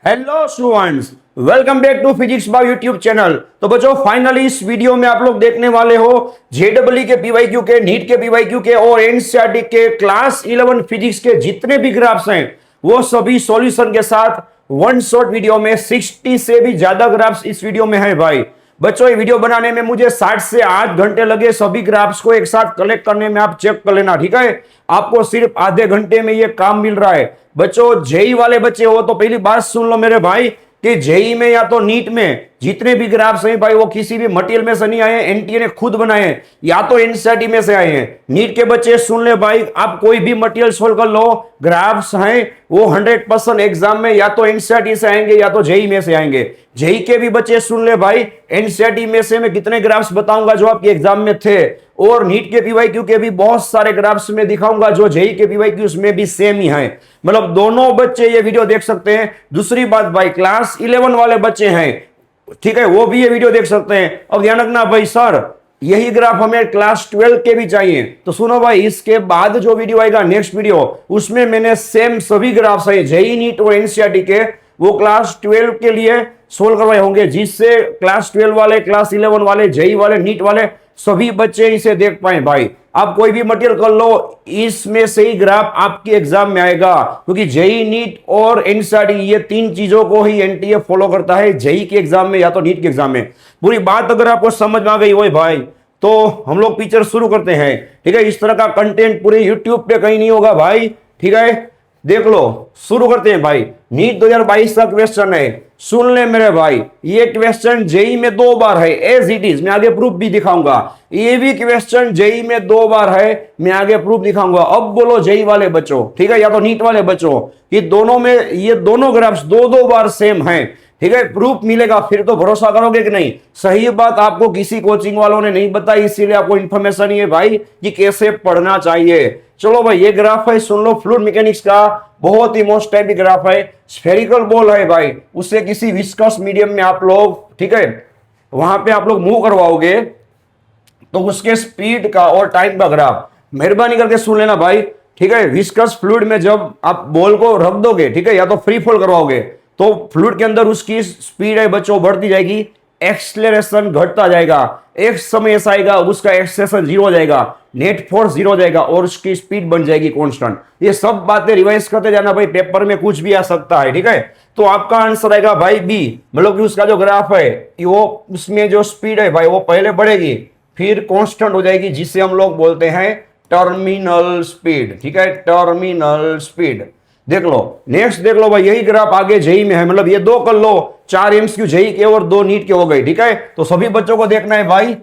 Hello students, welcome back to physics by YouTube channel. तो बच्चों finally इस video में आप लोग देखने वाले हो जेडब्ल्यू के पीवाईक्यू के, नीट के पीवाईक्यू के और एनसीईआरटी के क्लास 11 फिजिक्स के जितने भी ग्राफ्स हैं वो सभी सॉल्यूशन के साथ वन शॉट वीडियो में 60 से भी ज्यादा ग्राफ्स इस वीडियो में है भाई। बच्चों ये वीडियो बनाने में मुझे 60 से 8 घंटे लगे, सभी ग्राफ्स को एक साथ कलेक्ट करने में। आप चेक कर लेना, ठीक है। आपको सिर्फ आधे घंटे में ये काम मिल रहा है। बच्चों जेई वाले बच्चे हो तो पहली बात सुन लो मेरे भाई कि जेई में या तो नीट में जितने भी ग्राफ्स हैं भाई वो किसी भी मटेरियल में से नहीं आए, एनटीए ने खुद बनाए हैं या तो एनसीईआरटी में से आए हैं। नीट के बच्चे सुन ले भाई, आप कोई भी मटेरियल सोल्व कर लो, ग्राफ्स हैं वो 100% एग्जाम में या तो एनसीईआरटी से आएंगे या तो जेई में से आएंगे। जेई के भी बच्चे सुन ले भाई, एनसीईआरटी में से मैं कितने ग्राफ्स बताऊंगा जो आपके एग्जाम में थे, और नीट के पीवाईक्यू के भी बहुत सारे ग्राफ्स में दिखाऊंगा जो जेई के पीवाईक्यू में भी सेम ही है। मतलब दोनों बच्चे ये वीडियो देख सकते हैं। दूसरी बात भाई क्लास 11 वाले बच्चे हैं, ठीक है, वो भी ये वीडियो देख सकते हैं। अब ध्यान रखना भाई, सर यही ग्राफ हमें क्लास 12 के भी चाहिए, तो सुनो भाई इसके बाद जो वीडियो आएगा नेक्स्ट वीडियो, उसमें मैंने सेम सभी ग्राफ्स है जेई, नीट और एनसीईआरटी के वो क्लास 12 के लिए सोल्व करवाए होंगे, जिससे क्लास 12 वाले, क्लास 11 वाले, जेई वाले, नीट वाले सभी बच्चे इसे देख पाए भाई। आप कोई भी मटेरियल कर लो, इसमें से ही ग्राफ आपके एग्जाम में आएगा, क्योंकि जेई, नीट और एनसीईआरटी ये तीन चीजों को ही एनटीए फॉलो करता है, जेई के एग्जाम में या तो नीट के एग्जाम में। पूरी बात अगर आपको समझ में आ गई हो भाई तो हम लोग पिक्चर शुरू करते हैं, ठीक है। इस तरह का कंटेंट पूरे यूट्यूब पे कहीं नहीं होगा भाई, ठीक है। देख लो, शुरू करते हैं भाई। नीट 2022 का क्वेश्चन है, सुन ले मेरे भाई। ये क्वेश्चन जेई में 2 बार है, एज इट इज, मैं आगे प्रूफ भी दिखाऊंगा। ये भी क्वेश्चन जेई में 2 बार है, मैं आगे प्रूफ दिखाऊंगा। अब बोलो जेई वाले बच्चों, ठीक है, या तो नीट वाले बच्चों, कि दोनों में ये दोनों ग्राफ्स 2-2 बार सेम है, ठीक है। प्रूफ मिलेगा फिर तो भरोसा करोगे कि नहीं। सही बात आपको किसी कोचिंग वालों ने नहीं बताई, इसीलिए आपको इंफॉर्मेशन ही है भाई कि कैसे पढ़ना चाहिए। चलो भाई ये ग्राफ है, सुन लो, फ्लूइड मैकेनिक्स का बहुत ही मोस्ट टाइप की ग्राफ है। स्फेरिकल बॉल है भाई, उससे किसी विस्कस मीडियम में आप लोग, ठीक है, वहां पे आप लोग मूव करवाओगे तो उसके स्पीड का और टाइम का ग्राफ मेहरबानी करके सुन लेना भाई, ठीक है। विस्कस फ्लूइड में जब आप बॉल को रख दोगे, ठीक है, या तो फ्री फॉल करवाओगे तो फ्लूइड के अंदर उसकी स्पीड है बच्चों बढ़ती जाएगी, एक्सलेरेशन घटता जाएगा। एक समय ऐसा आएगा उसका एक्सलेरेशन 0 हो जाएगा, नेट फोर्स 0 हो जाएगा और उसकी स्पीड बन जाएगी कांस्टेंट। ये सब बातें रिवाइज करते जाना भाई, पेपर में कुछ भी आ सकता है, ठीक है। तो आपका आंसर आएगा भाई बी, मतलब कि उसका जो ग्राफ है वो, उसमें जो स्पीड है भाई वो पहले बढ़ेगी फिर कांस्टेंट हो जाएगी, जिसे हम लोग बोलते हैं टर्मिनल स्पीड, ठीक है, टर्मिनल स्पीड। देख लो नेक्स्ट, देख लो भाई यही ग्राफ आगे जेई में है, मतलब ये 2 कर लो, 4 एमसीक्यू जेई के और 2 नीट के हो गए, ठीक है। तो सभी बच्चों को देखना है भाई,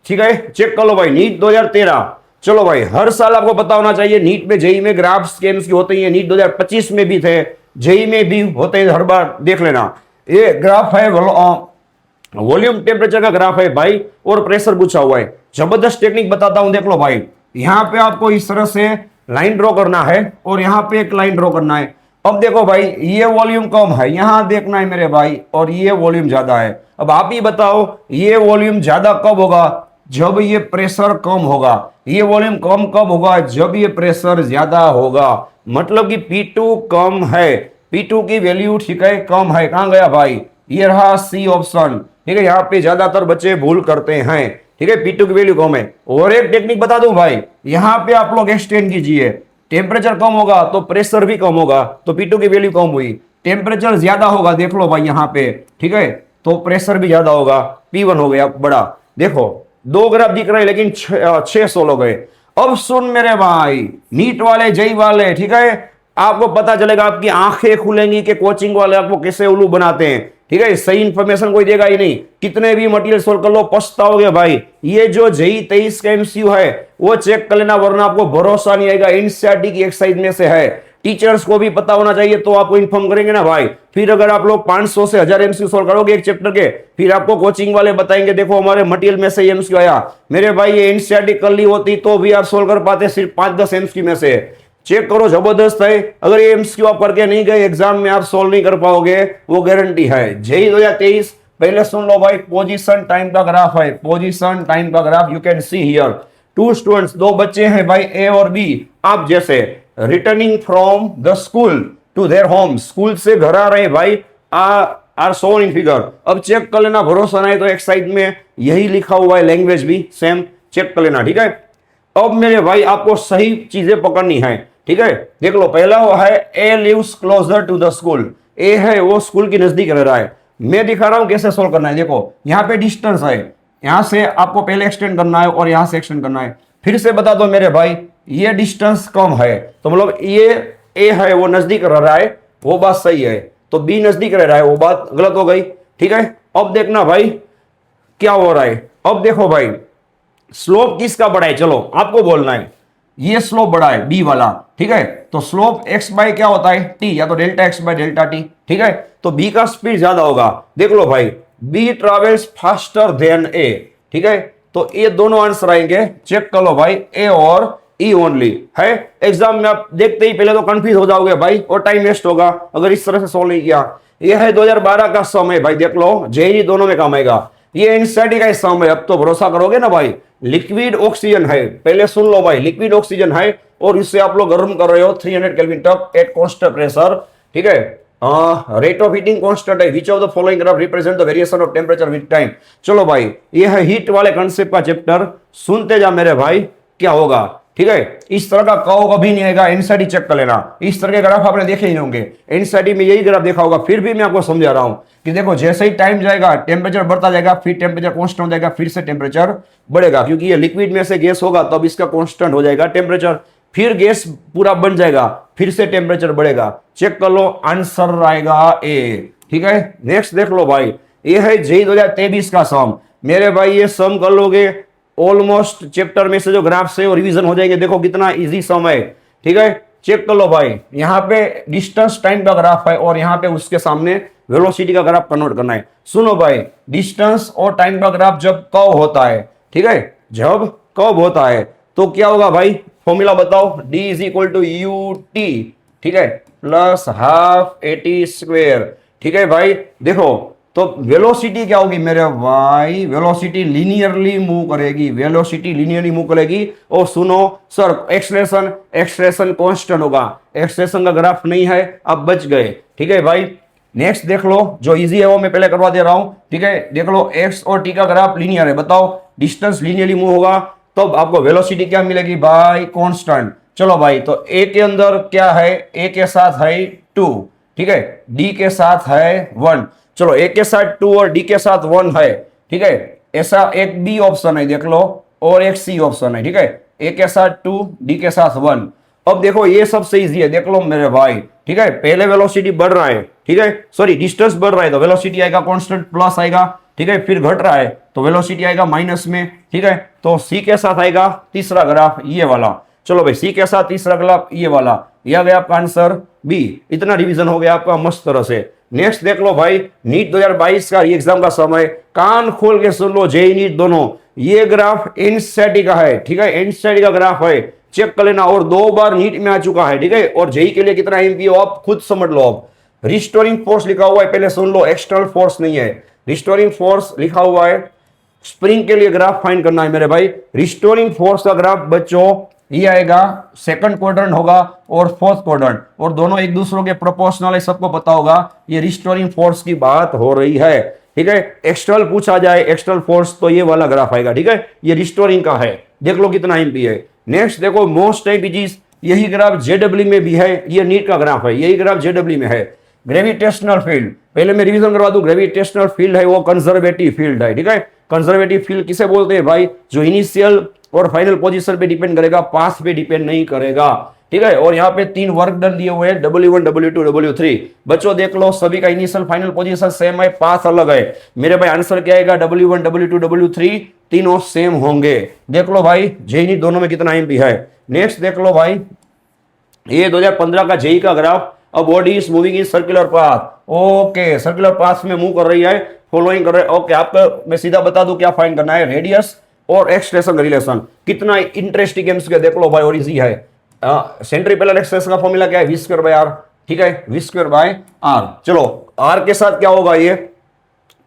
ठीक है, चेक कर लो भाई। नीट 2013, चलो भाई हर साल आपको पता होना चाहिए नीट में, जेई में ग्राफ्स के एमसीक्यू होते हैं। नीट 2025 में भी थे, जेई में भी होते हैं, हर बार देख लेना। ये ग्राफ है वॉल्यूम टेम्परेचर का ग्राफ है भाई, और प्रेशर पूछा हुआ है। जबरदस्त टेक्निक बताता हूं, देख लो भाई। यहां पे आपको इस तरह से लाइन ड्रॉ करना है और यहां पे एक लाइन ड्रॉ करना है। अब देखो भाई ये वॉल्यूम कम है, यहां देखना है मेरे भाई, और ये वॉल्यूम ज्यादा है। अब आप ही बताओ ये वॉल्यूम ज्यादा कब होगा, जब ये प्रेशर कम होगा। ये वॉल्यूम कम कब होगा, जब ये प्रेशर ज्यादा होगा। मतलब कि P2 कम है, P2 की वैल्यू, ठीक है, कम है। कहां गया भाई, ये रहा सी ऑप्शन, ठीक है। यहाँ पे ज्यादातर बच्चे भूल करते हैं, ठीक है, P2 की वैल्यू कम है। और एक टेक्निक बता दूं भाई, यहां पे आप लोग एक्सटेंड कीजिए, टेम्परेचर कम होगा तो प्रेशर भी कम होगा, तो P2 की वैल्यू कम हुई। टेम्परेचर ज्यादा होगा, देख लो भाई यहां पे, ठीक है, तो प्रेशर भी ज्यादा होगा, P1 हो गया बड़ा। देखो 2 ग्राफ दिख रहे हैं लेकिन 600 हो गए। अब सुन मेरे भाई, नीट वाले, जेई वाले, ठीक है, आपको पता चलेगा, आपकी आंखें खुलेंगी कि कोचिंग वाले आपको कैसे उल्लू बनाते हैं, ठीक है। सही इंफॉर्मेशन कोई देगा ही नहीं, कितने भी मटेरियल सोल्व कर लो पछताओगे भाई। ये जो जेई 23 का एमसीक्यू है वो चेक कर लेना, वरना आपको भरोसा नहीं आएगा। एनसीईआरटी की एक्सरसाइज में से है, टीचर्स को भी पता होना चाहिए तो आपको इन्फॉर्म करेंगे ना भाई। फिर अगर आप लोग 500 से 1000 एमसीक्यू सोल्व करोगे एक चैप्टर के, फिर आपको कोचिंग वाले बताएंगे देखो हमारे मटेरियल में से एमसीक्यू आया। मेरे भाई ये एनसीईआरटी कर ली होती तो भी आप सोल्व कर पाते सिर्फ 5-10 एमसीक्यू में से। चेक करो, जबरदस्त है। अगर ये एमसीक्यू आप करके नहीं गए एग्जाम में, आप सोल्व नहीं कर पाओगे, वो गारंटी है। जेई 2023 पहले सुन लो भाई, पोजीशन टाइम का ग्राफ है, पोजीशन टाइम का graph you can see here. 2 students, 2 बच्चे हैं भाई, ए और बी। आप जैसे returning from the school to their home, school से घर आ रहे हैं भाई, आर शोन इन फिगर। अब चेक कर लेना, भरोसा नहीं तो एक साइड में यही लिखा हुआ है, लैंग्वेज भी सेम, चेक कर लेना, ठीक है। अब मेरे भाई आपको सही चीजें पकड़नी है, ठीक है। देख लो, पहला वो है A lives closer to the school. A है वो स्कूल की नजदीक रह रहा है। मैं दिखा रहा हूं कैसे सोल्व करना है। देखो यहाँ पे डिस्टेंस है, यहां से आपको पहले एक्सटेंड करना है और यहां से एक्सटेंड करना है। फिर से बता दो मेरे भाई, ये डिस्टेंस कम है तो मतलब ये ए है वो नजदीक रह रहा है, वो बात सही है। तो बी नजदीक रह रहा है, वो बात गलत हो गई, ठीक है। अब देखना भाई क्या हो रहा है। अब देखो भाई, स्लोप किसका बड़ा है, चलो आपको बोलना है। ये स्लोप बड़ा है बी वाला, ठीक है। तो स्लोप एक्स बाय क्या होता है, टी, या तो delta x by delta T, ठीक है। तो बी का स्पीड ज्यादा होगा। देख लो भाई, बी ट्रेवल्स फास्टर देन ए, ठीक है। तो ये दोनों आंसर आएंगे, चेक कर लो भाई, ए और ई ओनली है। एग्जाम में आप देखते ही पहले तो कंफ्यूज हो जाओगे भाई, और टाइम वेस्ट होगा अगर इस तरह से सोल्व नहीं किया। ये है 2012 का समय भाई, देख लो, जेईई दोनों में काम आएगा। ये एनसीईआरटी का समय, अब तो भरोसा करोगे ना भाई। लिक्विड ऑक्सीजन है, पहले सुन लो भाई, लिक्विड ऑक्सीजन है और इससे आप लोग गर्म कर रहे हो 300 केल्विन तक एट कांस्टेंट प्रेशर, ठीक है। रेट ऑफ हीटिंग कांस्टेंट है। Which of the following graph represent the variation of temperature with time. चलो भाई, ये है हीट वाले कंसेप्ट का चैप्टर, सुनते जा मेरे भाई क्या होगा, ठीक है। इस तरह का कर्व कभी नहीं आएगा, एनसीईआरटी चेक कर लेना। इस तरह के ग्राफ आपने देखे ही होंगे, एनसीईआरटी में यही ग्राफ देखा होगा। फिर भी मैं आपको समझा रहा हूं कि देखो, जैसे ही टाइम जाएगा टेम्परेचर बढ़ता जाएगा, फिर टेम्परेचर कांस्टेंट हो जाएगा, फिर से टेम्परेचर बढ़ेगा, क्योंकि ये लिक्विड में से गैस होगा तब इसका कांस्टेंट हो जाएगा टेम्परेचर, फिर गैस पूरा बन जाएगा, फिर से टेम्परेचर बढ़ेगा। चेक कर लो, आंसर आएगा ए, ठीक है। नेक्स्ट देख लो भाई, ये है जेईई 2023 का सम। मेरे भाई ये सम कर लोगे, ऑलमोस्ट चैप्टर में से जो ग्राफ है वो रिवीजन हो जाएंगे। देखो कितना इजी सम है, ठीक है। चेक कर लो भाई, यहाँ पे डिस्टेंस टाइम का ग्राफ है और यहाँ पे उसके सामने वेलोसिटी का ग्राफ कन्वर्ट करना है। सुनो भाई, डिस्टेंस और टाइम का ग्राफ जब कर्व होता है, ठीक है, जब कर्व होता है तो क्या होगा भाई, फॉर्मूला बताओ। d is equal to u t, ठीक है, प्लस हाफ एटी स्क्वेयर, ठीक है भाई। देखो तो वेलोसिटी क्या होगी मेरे भाई, वेलोसिटी लीनियरली मूव करेगी, वेलोसिटी लीनियरली मूव करेगी। और सुनो सर, एक्सलेशन कांस्टेंट होगा, एक्सलेशन का ग्राफ नहीं है, आप बच गए, ठीक है भाई। नेक्स्ट देख लो, जो इजी है वो मैं पहले करवा दे रहा हूं, ठीक है। देख लो, एक्स और टी का ग्राफ लीनियर है, बताओ डिस्टेंस लीनियरली मूव होगा तो आपको वेलोसिटी क्या मिलेगी भाई, कांस्टेंट। चलो भाई, तो ए के अंदर क्या है, ए के साथ है 2, ठीक है, डी के साथ है 1। चलो, ए के साथ 2 और डी के साथ 1 है, ठीक है। ऐसा एक बी ऑप्शन है देख लो, और एक सी ऑप्शन है, ठीक है। ए के साथ 2, डी के साथ 1। अब देखो ये सबसे इजी है, देख लो मेरे भाई, ठीक है। पहले वेलोसिटी बढ़ रहा है, ठीक है, सॉरी डिस्टेंस बढ़ रहा है तो वेलोसिटी आएगा कांस्टेंट प्लस आएगा, ठीक है। फिर घट रहा है तो वेलोसिटी आएगा माइनस में, ठीक है। तो सी के साथ आएगा तीसरा ग्राफ ये वाला। चलो भाई, सी के साथ तीसरा ग्राफ ये वाला, यह गया आपका आंसर बी। इतना रिवीजन हो गया आपका मस्त तरह से। नेक्स्ट देख लो भाई, नीट 2022 का एग्जाम का समय, कान खोल के सुन लो, जेईई नीट दोनों। ये ग्राफ एनसीईआरटी का है, ठीक है, एनसीईआरटी का ग्राफ है, चेक कर लेना। और 2 बार नीट में आ चुका है, ठीक है। और जेईई के लिए कितना एमपी हो आप खुद समझ लो। अब रिस्टोरिंग फोर्स लिखा हुआ है, पहले सुन लो, एक्सटर्नल फोर्स नहीं है, रिस्टोरिंग फोर्स लिखा हुआ है। स्प्रिंग के लिए ग्राफ फाइंड करना है मेरे भाई। रिस्टोरिंग फोर्स का ग्राफ बच्चों ये आएगा, सेकंड क्वाड्रेंट होगा और फोर्थ क्वाड्रेंट, और दोनों एक दूसरों के प्रोपोर्शनल है, सबको पता होगा। ये रिस्टोरिंग फोर्स की बात हो रही है, ठीक है। एक्सटर्नल पूछा जाए, एक्सटर्नल फोर्स, तो ये वाला ग्राफ आएगा, ठीक है। ये रिस्टोरिंग का है, देख लो कितना एमपी है। नेक्स्ट देखो, मोस्ट एमपीजीज, यही ग्राफ जेडब्ल्यू में भी है, ये नीट का ग्राफ है, यही ग्राफ जेडब्ल्यू में है। ग्रेविटेशनल फील्ड, पहले मैं रिवीजन करवा दूं, ग्रेविटेशनल फील्ड है वो कंजर्वेटिव फील्ड है, ठीक है। कंजर्वेटिव फील्ड किसे बोलते हैं भाई, जो इनिशियल और फाइनल पोजीशन पे डिपेंड करेगा, पाथ पे डिपेंड नहीं करेगा, ठीक है। और यहाँ पे 3 वर्क डन दिए हुए हैं, W1 W2 W3। बच्चों देख लो, सभी का इनिशियल फाइनल पोजीशन सेम है, पाथ अलग है। मेरे भाई आंसर क्या आएगा, W1 W2 W3 तीनों सेम होंगे। देख लो भाई, जेईई दोनों में कितना एमपी है। नेक्स्ट देख लो भाई, ये 2015 का जेईई का ग्राफ। अब body is moving in circular path, okay, circular path में मूव कर रही है, फॉलोइंग कर रहे हैं, ओके। आपको मैं सीधा बता दूं क्या फाइंड करना है, रेडियस और एक्सलेशन रिलेशन। कितना इंटरेस्टिंग गेम्स के, देख लो भाई, और इजी है। सेंट्रीपेलर एक्सलेशन का फॉर्मूला क्या है, v²/r, ठीक है, v²/r। चलो, r के साथ क्या होगा, ये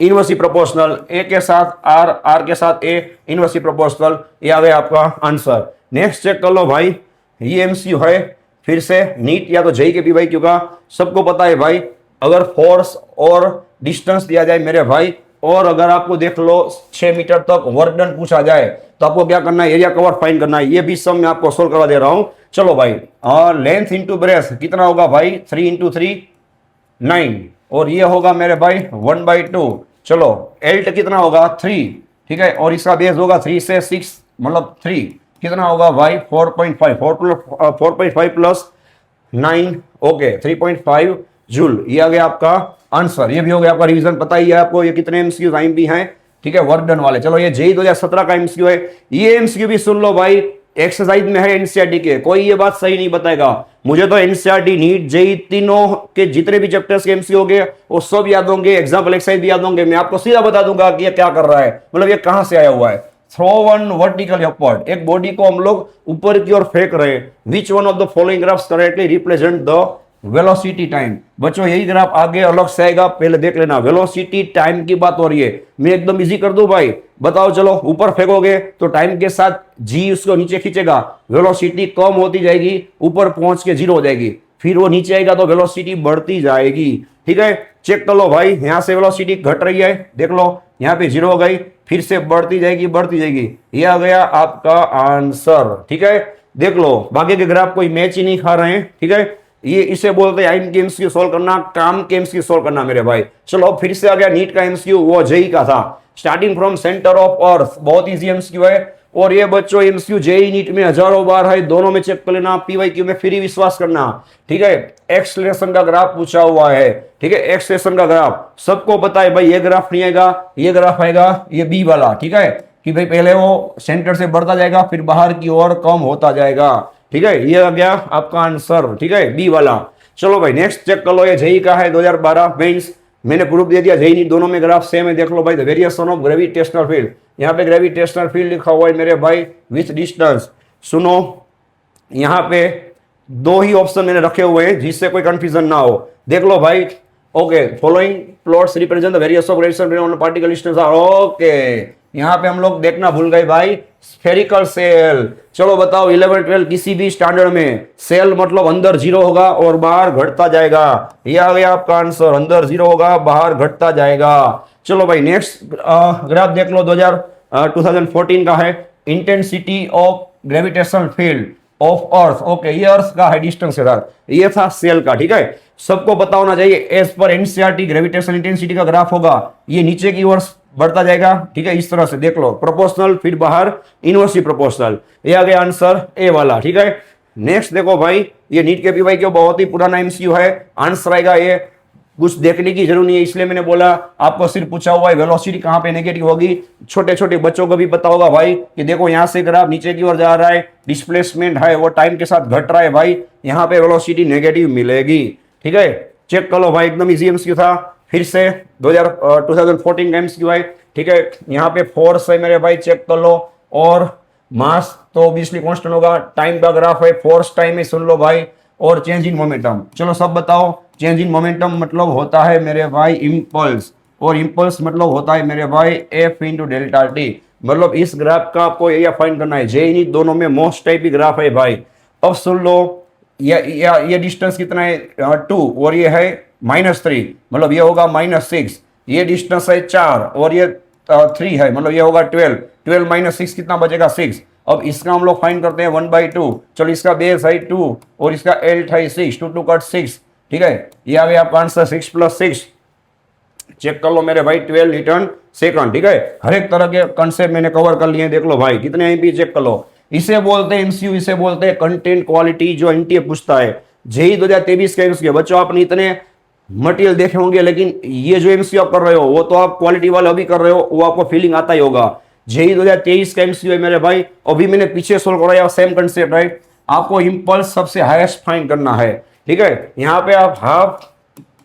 इनवर्सली प्रोपोर्शनल, a के साथ r, r के साथ a, इनवर्सली प्रोपोर्शनल। ये आ गया आपका आंसर। नेक्स्ट चेक कर लो भाई, ये एमसीक्यू है, फिर से नीट या तो जेईई के पीवाईक्यू का, सबको पता है भाई। अगर फोर्स और डिस्टेंस दिया जाए मेरे भाई, और अगर आपको देख लो 6 मीटर तक वर्क डन पूछा जाए, तो आपको क्या करना है, एरिया कवर फाइंड करना है। ये भी सब मैं आपको सोल्व करवा दे रहा हूं। चलो भाई, और लेंथ इंटू ब्रेथ कितना होगा भाई, 3 इंटू 3 9, और ये होगा मेरे भाई 1/2। चलो एल्ट कितना होगा 3, ठीक है, और इसका बेस होगा 3 से 6 मतलब 3 कितना होगा भाई 4.5, 4.5 प्लस 9, ओके 3.5 जूल। ये आ गया आपका आंसर। ये भी हो गया आपका रिवीजन, पता ही है आपको ये कितने एमसीक्यू टाइम भी हैं, ठीक है, वर्क डन वाले। चलो ये जेई 2017 का एमसीक्यू है, ये एमसीक्यू भी सुन लो भाई, एक्सरसाइज में है एनसीईआरटी के। कोई ये बात सही नहीं बताएगा, मुझे तो एनसीईआरटी नीट जेई तीनों के जितने भी चैप्टर्स के एमसीक्यू होंगे वो सब याद होंगे, एग्जाम्पल एक्सरसाइज भी याद होंगे। मैं आपको सीधा बता दूंगा कि ये क्या कर रहा है, मतलब ये कहां से आया हुआ है। थ्रो वन वर्टिकल अपवर्ड, एक बॉडी को हम लोग ऊपर की ओर फेंक रहे हैं। Which one of the following graphs correctly represent the velocity time. बच्चों यही ग्राफ आगे अलग से आएगा, पहले देख लेना। वेलोसिटी टाइम की बात हो रही है, मैं एकदम इजी कर दूं भाई, बताओ। चलो ऊपर फेंकोगे तो टाइम के साथ जी उसको नीचे खींचेगा, वेलोसिटी कम होती जाएगी, ऊपर पहुंच के 0 हो जाएगी, फिर वो नीचे आएगा तो वेलोसिटी बढ़ती जाएगी, ठीक है। चेक कर लो भाई, यहां से वेलोसिटी घट रही है, देख लो यहां पे 0 हो गई, फिर से बढ़ती जाएगी बढ़ती जाएगी। ये आ गया आपका आंसर, ठीक है। देख लो बाकी के ग्राफ कोई मैच ही नहीं खा रहे हैं, ठीक है। ये इसे बोलते हैं आइन के एमसीक्यू सोल्व करना, काम के एमसीक्यू सोल्व करना मेरे भाई। चलो फिर से आ गया नीट का एमसीक्यू, वो जेई का था। Starting from centre of earth, बहुत इजी एमसीक्यू है, और ये बच्चों एमसीक्यू जेई नीट में हजारों बार है, दोनों में चेक कर लेना, पीवाईक्यू में फ्री विश्वास करना, ठीक है। एक्सलेशन का ग्राफ पूछा हुआ है, ठीक है, एक्सलेशन का ग्राफ सबको पता है भाई। ये ग्राफ नहीं आएगा, ये ग्राफ आएगा, ये बी वाला, ठीक है, कि भाई पहले वो सेंटर से बढ़ता जाएगा फिर बाहर की ओर कम होता जाएगा, ठीक है। ये आ गया आपका आंसर, ठीक है, बी वाला। चलो भाई नेक्स्ट चेक कर लो, ये जेई का है 2012 मेंस, मैंने प्रूफ दे दिया जेई नीट दोनों में ग्राफ सेम है। देख लो भाई, the variation of gravitational field, यहाँ पे ग्रेविटेशनल फील्ड लिखा हुआ है मेरे भाई विथ डिस्टेंस। सुनो यहाँ पे 2 ही ऑप्शन मैंने रखे हुए हैं जिससे कोई कंफ्यूजन ना हो। देख लो भाई, okay, following plots represent the variation of gravitational on particle distance R, okay. यहाँ पे हम लोग देखना भूल गए भाई, स्फेरिकल सेल। चलो बताओ 11 12 किसी भी स्टैंडर्ड में सेल मतलब अंदर 0 होगा और बाहर घटता जाएगा। ये आ गया आपका आंसर, अंदर 0 होगा बाहर घटता जाएगा। चलो भाई नेक्स्ट ग्राफ देख लो, 2014 का है, intensity of gravitational field of earth, okay, ये अर्थ का है डिस्टेंस के साथ, ये था सेल का, ठीक है। सबको पता होना चाहिए एज पर एनसीईआरटी ग्रेविटेशनल इंटेंसिटी का ग्राफ होगा, ये नीचे की ओर बढ़ता जाएगा, ठीक है, इस तरह से देख लो, प्रोपोर्शनल फिर बाहर इनवर्सली प्रोपोर्शनल। ये आ गया आंसर ए वाला, ठीक है। नेक्स्ट देखो भाई, ये नीट के पीवाई क्यू बहुत ही पुराना एमसीक्यू है, आंसर आएगा ये, कुछ देखने की जरूरत नहीं है, इसलिए मैंने बोला आपको सिर्फ पूछा हुआ है वेलोसिटी कहां पे नेगेटिव होगी। छोटे छोटे बच्चों को भी पता होगा भाई कि देखो यहां से ग्राफ नीचे की ओर जा रहा है, डिस्प्लेसमेंट है वो टाइम के साथ घट रहा है भाई, यहां पे वेलोसिटी नेगेटिव मिलेगी, ठीक है। चेक कर लो भाई, एकदम इजी एमसीक्यू था। फिर से 2014 का एमसीक्यू है, ठीक है। यहाँ पे फोर्स है मेरे भाई, चेक कर लो, और मास तो ऑब्वियसली कांस्टेंट होगा, टाइम का ग्राफ है, फोर्स टाइम है, सुन लो भाई, और चेंज इन मोमेंटम। चलो सब बताओ, चेंज इन मोमेंटम मतलब होता है मेरे भाई इम्पल्स, और इम्पल्स मतलब होता है मेरे भाई एफ इंटू डेल्टा टी। मतलब इस ग्राफ का आपको एरिया फाइंड करना है, जेई नीट दोनों में मोस्ट टाइप की ग्राफ है भाई। अब सुन लो, ये डिस्टेंस कितना है 2, और ये है -3, मतलब ये होगा -6, ये डिस्टेंस है 4 और ये 3 है, मतलब ये होगा 12, 12 - 6 कितना बचेगा 6। अब इसका हम लोग फाइंड करते हैं 1/2। चलो इसका बेस है 2 और इसका एल्ट है 6, 2 2 कट 6, ठीक है। ये आ गया आपका आंसर 6 + 6। चेक कर लो मेरे भाई 12 रिटर्न सेकंड, ठीक है। हर एक तरह के कंसेप्ट मैंने कवर कर लिए, देख लो भाई कितने एमपी, चेक कर लो। इसे बोलते हैं एमसीयू, इसे बोलते हैं कंटेंट क्वालिटी, जो एनटीए पूछता है। जेई 2023 के एमसीयू बच्चों, आपने इतने मटेरियल देखे होंगे, लेकिन ये जो एमसीयू आप कर रहे हो वो तो आप क्वालिटी वाला अभी कर रहे हो, वो आपको फीलिंग आता ही होगा। जेई 2023 का एमसीयू है मेरे भाई, अभी मैंने पीछे सोल्व कराया, सेम कंसेप्ट है। आपको इंपल्स सबसे हाईएस्ट फाइंड करना है, ठीक है। यहाँ पे आप हाफ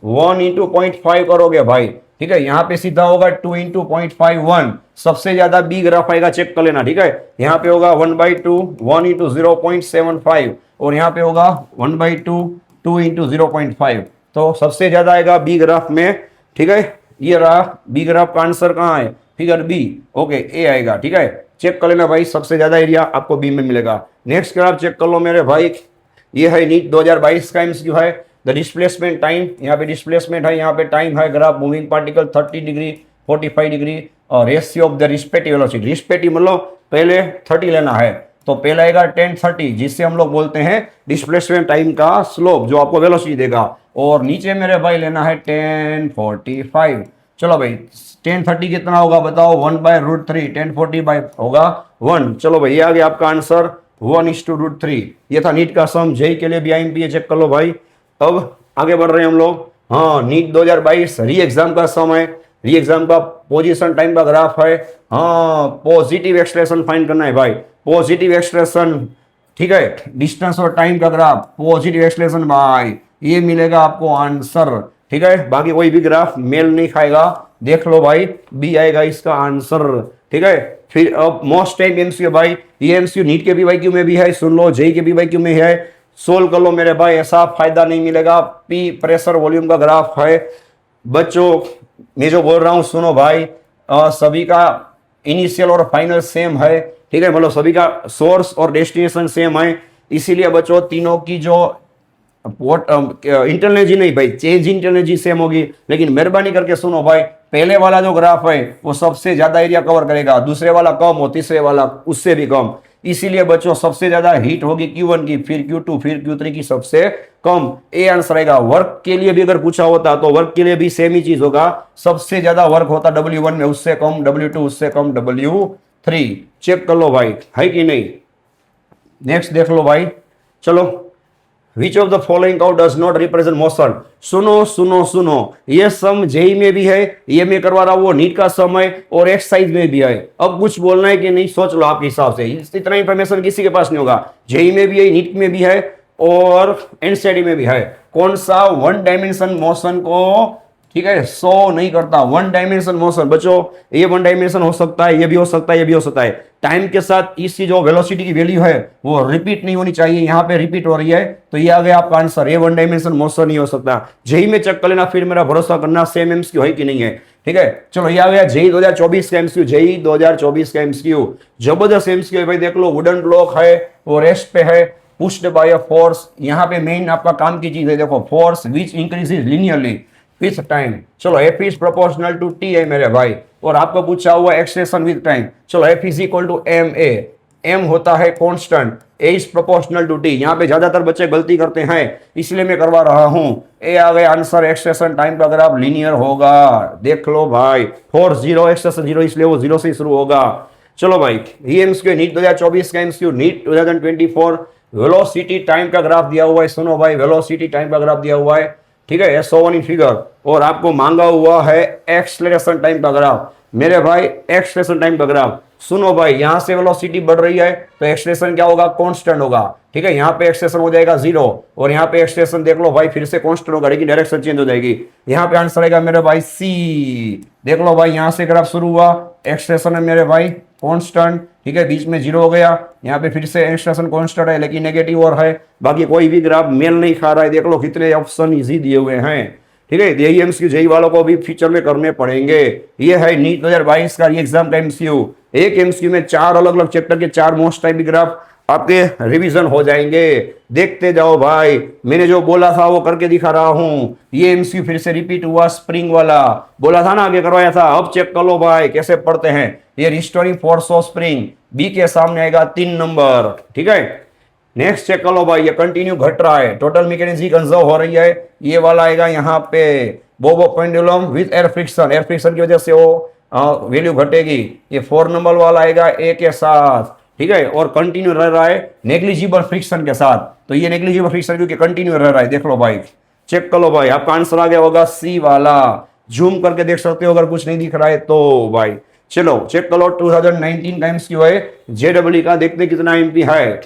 1 × 0.5 करोगे भाई, ठीक है। यहाँ पे सीधा होगा 2 × 0.51, सबसे ज्यादा बी ग्राफ आएगा, चेक कर लेना, ठीक है। यहाँ पे होगा 1/2, 1 × 0.75, और यहाँ पे होगा 1/2, 2 × 0.5, तो सबसे ज्यादा आएगा बी ग्राफ में, ठीक है। ये रहा बी ग्राफ का आंसर, कहाँ है, फिगर बी, ओके, ए आएगा, ठीक है। चेक कर लेना भाई, सबसे ज्यादा एरिया आपको बी में मिलेगा। नेक्स्ट ग्राफ चेक कर लो मेरे भाई, ये है नीट 2022 का एमसीक्यू है, द डिस्प्लेसमेंट टाइम, यहाँ पे डिस्प्लेसमेंट है, यहाँ पे टाइम है, graph moving particle 30 degree 45 degree और ratio of the respective velocity, respective मतलब पहले 30 लेना है तो पहला आएगा 1030 जिससे हम लोग बोलते हैं डिस्प्लेसमेंट टाइम का स्लोप जो आपको वेलोसिटी देगा, और नीचे मेरे भाई लेना है 1045। चलो भाई 1030 कितना होगा बताओ, 1/√3, 1040 बाई होगा 1। चलो भाई ये आ गया आपका आंसर 1:√3। ये था नीट का सम, जेई के लिए भी आईएमपी चेक कर लो भाई। अब आगे बढ़ रहे हैं हम लोग। हाँ नीट 2022 री एग्जाम का सम है, री एग्जाम का पोजीशन टाइम का ग्राफ है। हाँ पॉजिटिव एक्सप्रेशन फाइंड करना है भाई, पॉजिटिव एक्सप्रेशन, ठीक है, डिस्टेंस और टाइम का ग्राफ, पॉजिटिव एक्सप्रेशन भाई, ये मिलेगा आपको आंसर, ठीक है। बाकी कोई भी ग्राफ मेल नहीं खाएगा, देख लो भाई, बी आएगा इसका आंसर, ठीक है। फिर अब मोस्ट टाइम एमसीक्यू भाई, ये एमसीक्यू नीट के पीवाईक्यू में भी है, सुन लो, जेई के पीवाईक्यू में है, सोल्व कर लो मेरे भाई, ऐसा फायदा नहीं मिलेगा। पी प्रेशर वॉल्यूम का ग्राफ है बच्चों, मैं जो बोल रहा हूं सुनो भाई, सभी का इनिशियल और फाइनल सेम है, ठीक है, मतलब सभी का सोर्स और डेस्टिनेशन सेम है, इसीलिए बच्चों तीनों की जो इंटरनल एनर्जी नहीं भाई, चेंज इंटरनल एनर्जी सेम होगी, लेकिन मेहरबानी करके सुनो भाई, पहले वाला जो ग्राफ है वो सबसे ज्यादा एरिया कवर करेगा, दूसरे वाला कम और तीसरे वाला उससे भी कम, इसीलिए बच्चों सबसे ज्यादा हीट होगी Q1 की, फिर Q2, फिर Q3 की सबसे कम, ए आंसर रहेगा। वर्क के लिए भी अगर पूछा होता तो वर्क के लिए भी सेम ही चीज होगा, सबसे ज्यादा वर्क होता W1 में, उससे कम W2, उससे कम W3। चेक कर लो भाई, है कि नहीं। नेक्स्ट देख लो भाई, चलो, which of the following cow does not represent motion. सुनो सुनो सुनो, ये सम जेई में भी है, ये मैं करवा रहा हूं, वो नीट का सम है और एक्सरसाइज में भी है। अब कुछ बोलना है कि नहीं, सोच लो आपके हिसाब से, इतना इंफॉर्मेशन किसी के पास नहीं होगा। जेई में भी है, नीट में भी है और एनसीईआरटी में भी है। कौन सा वन डायमेंशन मोशन को, ठीक है, शो नहीं करता, वन डायमेंशन मोशन बच्चों, ये वन डायमेंशन हो सकता है, ये भी हो सकता है, ये भी हो सकता है। टाइम के साथ इसकी जो वेलोसिटी की वैल्यू है वो रिपीट नहीं होनी चाहिए, यहाँ पे रिपीट हो रही है, तो ये आ गया आपका आंसर, ये वन डायमेंशन मोशन नहीं हो सकता। जेई में चेक कर लेना, फिर मेरा भरोसा करना सेम एमसीक्यू है कि नहीं है, ठीक है। चलो ये आ गया जेई 2024 का एमसीक्यू, जेई 2024 का एमसीक्यू, जबरदस्त एमसीक्यू है भाई, देख लो, वुडन ब्लॉक है, वो रेस्ट पे है, पुश्ड बाय अ फोर्स, यहाँ पे मेन आपका काम की चीज है, देखो, force which increases linearly with time. चलो F is proportional to t है मेरे भाई, और आपको पूछा हुआ एक्सलेशन विथ टाइम। चलो F is equal to m a, m होता है constant, a is proportional to t. यहाँ पे ज्यादातर बच्चे गलती करते हैं, इसलिए मैं करवा रहा हूं। ए आ गया आंसर, एक्सलेशन टाइम का ग्राफ लीनियर होगा, देख लो भाई, फोर्स 0, एक्सलेशन 0, इसलिए वो 0 से शुरू होगा। चलो भाई, ये एमसीक्यू नीट 2024 का एमसीक्यू, नीट 2024 वेलोसिटी टाइम का ग्राफ दिया हुआ है, सुनो भाई, वेलोसिटी टाइम का ग्राफ दिया हुआ है, ठीक है, S01 इन फिगर, और आपको मांगा हुआ है एक्सलेरेशन टाइम का ग्राफ मेरे भाई, एक्सलेरेशन टाइम का ग्राफ। सुनो भाई, यहां से वेलोसिटी बढ़ रही है तो एक्सलेरेशन क्या होगा, कांस्टेंट होगा, ठीक है, यहाँ पे एक्सलेरेशन हो जाएगा 0, और यहाँ पे एक्सलेरेशन देख लो भाई, फिर से कांस्टेंट होगा, लेकिन डायरेक्शन चेंज हो जाएगी। यहाँ पे आंसर आएगा मेरे भाई C, देख लो भाई, यहाँ से ग्राफ शुरू हुआ, एक्सलेरेशन है मेरे भाई कांस्टेंट, ठीक है, बीच में 0 हो गया, यहाँ पे फिर से एक्सलेरेशन कांस्टेंट है लेकिन नेगेटिव और है, बाकी कोई भी ग्राफ मेल नहीं खा रहा है, देख लो कितने ऑप्शन इजी दिए हुए हैं, ठीक है। यही एमसीक्यू जेई वालों को भी फ्यूचर में करने पड़ेंगे। ये है नीट 2022 का एग्जाम का एमसीक्यू, एक एमसीक्यू में 4 अलग अलग चैप्टर के 4 मोस्ट टाइप ग्राफ आपके रिवीजन हो जाएंगे, देखते जाओ भाई, मैंने जो बोला था वो करके दिखा रहा हूं। ये एमसीक्यू फिर से रिपीट हुआ, स्प्रिंग वाला बोला था ना, आगे करवाया था, अब चेक कर लो भाई कैसे पढ़ते हैं। ये restoring force of spring, B के सामने आएगा 3 नंबर, ठीक है। नेक्स्ट चेक कर लो भाई, ये कंटिन्यू घट रहा है, टोटल मैकेनिज्म कंजर्व हो रही है, ये वाला आएगा यहाँ पे, बोबो pendulum with air friction, air friction की वजह से वो वैल्यू घटेगी। ये 4 नंबर वाला आएगा ए के साथ, ठीक है, और कंटिन्यू रह रहा है नेग्लिजिबल फ्रिक्शन के साथ, तो ये नेग्लिजिबल फ्रिक्शन क्योंकि कंटिन्यू रह रहा है, देख लो भाई, चेक कर लो भाई, आपका आंसर आ गया होगा सी वाला, जूम करके देख सकते हो अगर कुछ नहीं दिख रहा है तो भाई। चलो चेक कर लो, 2019 का एमसीक्यू है, जेडब्ल्यू का, देखते कितना एमपी है।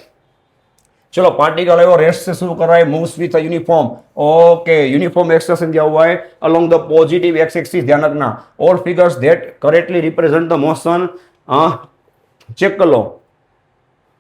चलो पार्टिकल है वो रेस्ट से शुरू कर रहा है, moves with uniform, okay, uniform acceleration दिया हुआ है along the positive x axis, ध्यान रखना, all figures that correctly represent the motion, check कर लो,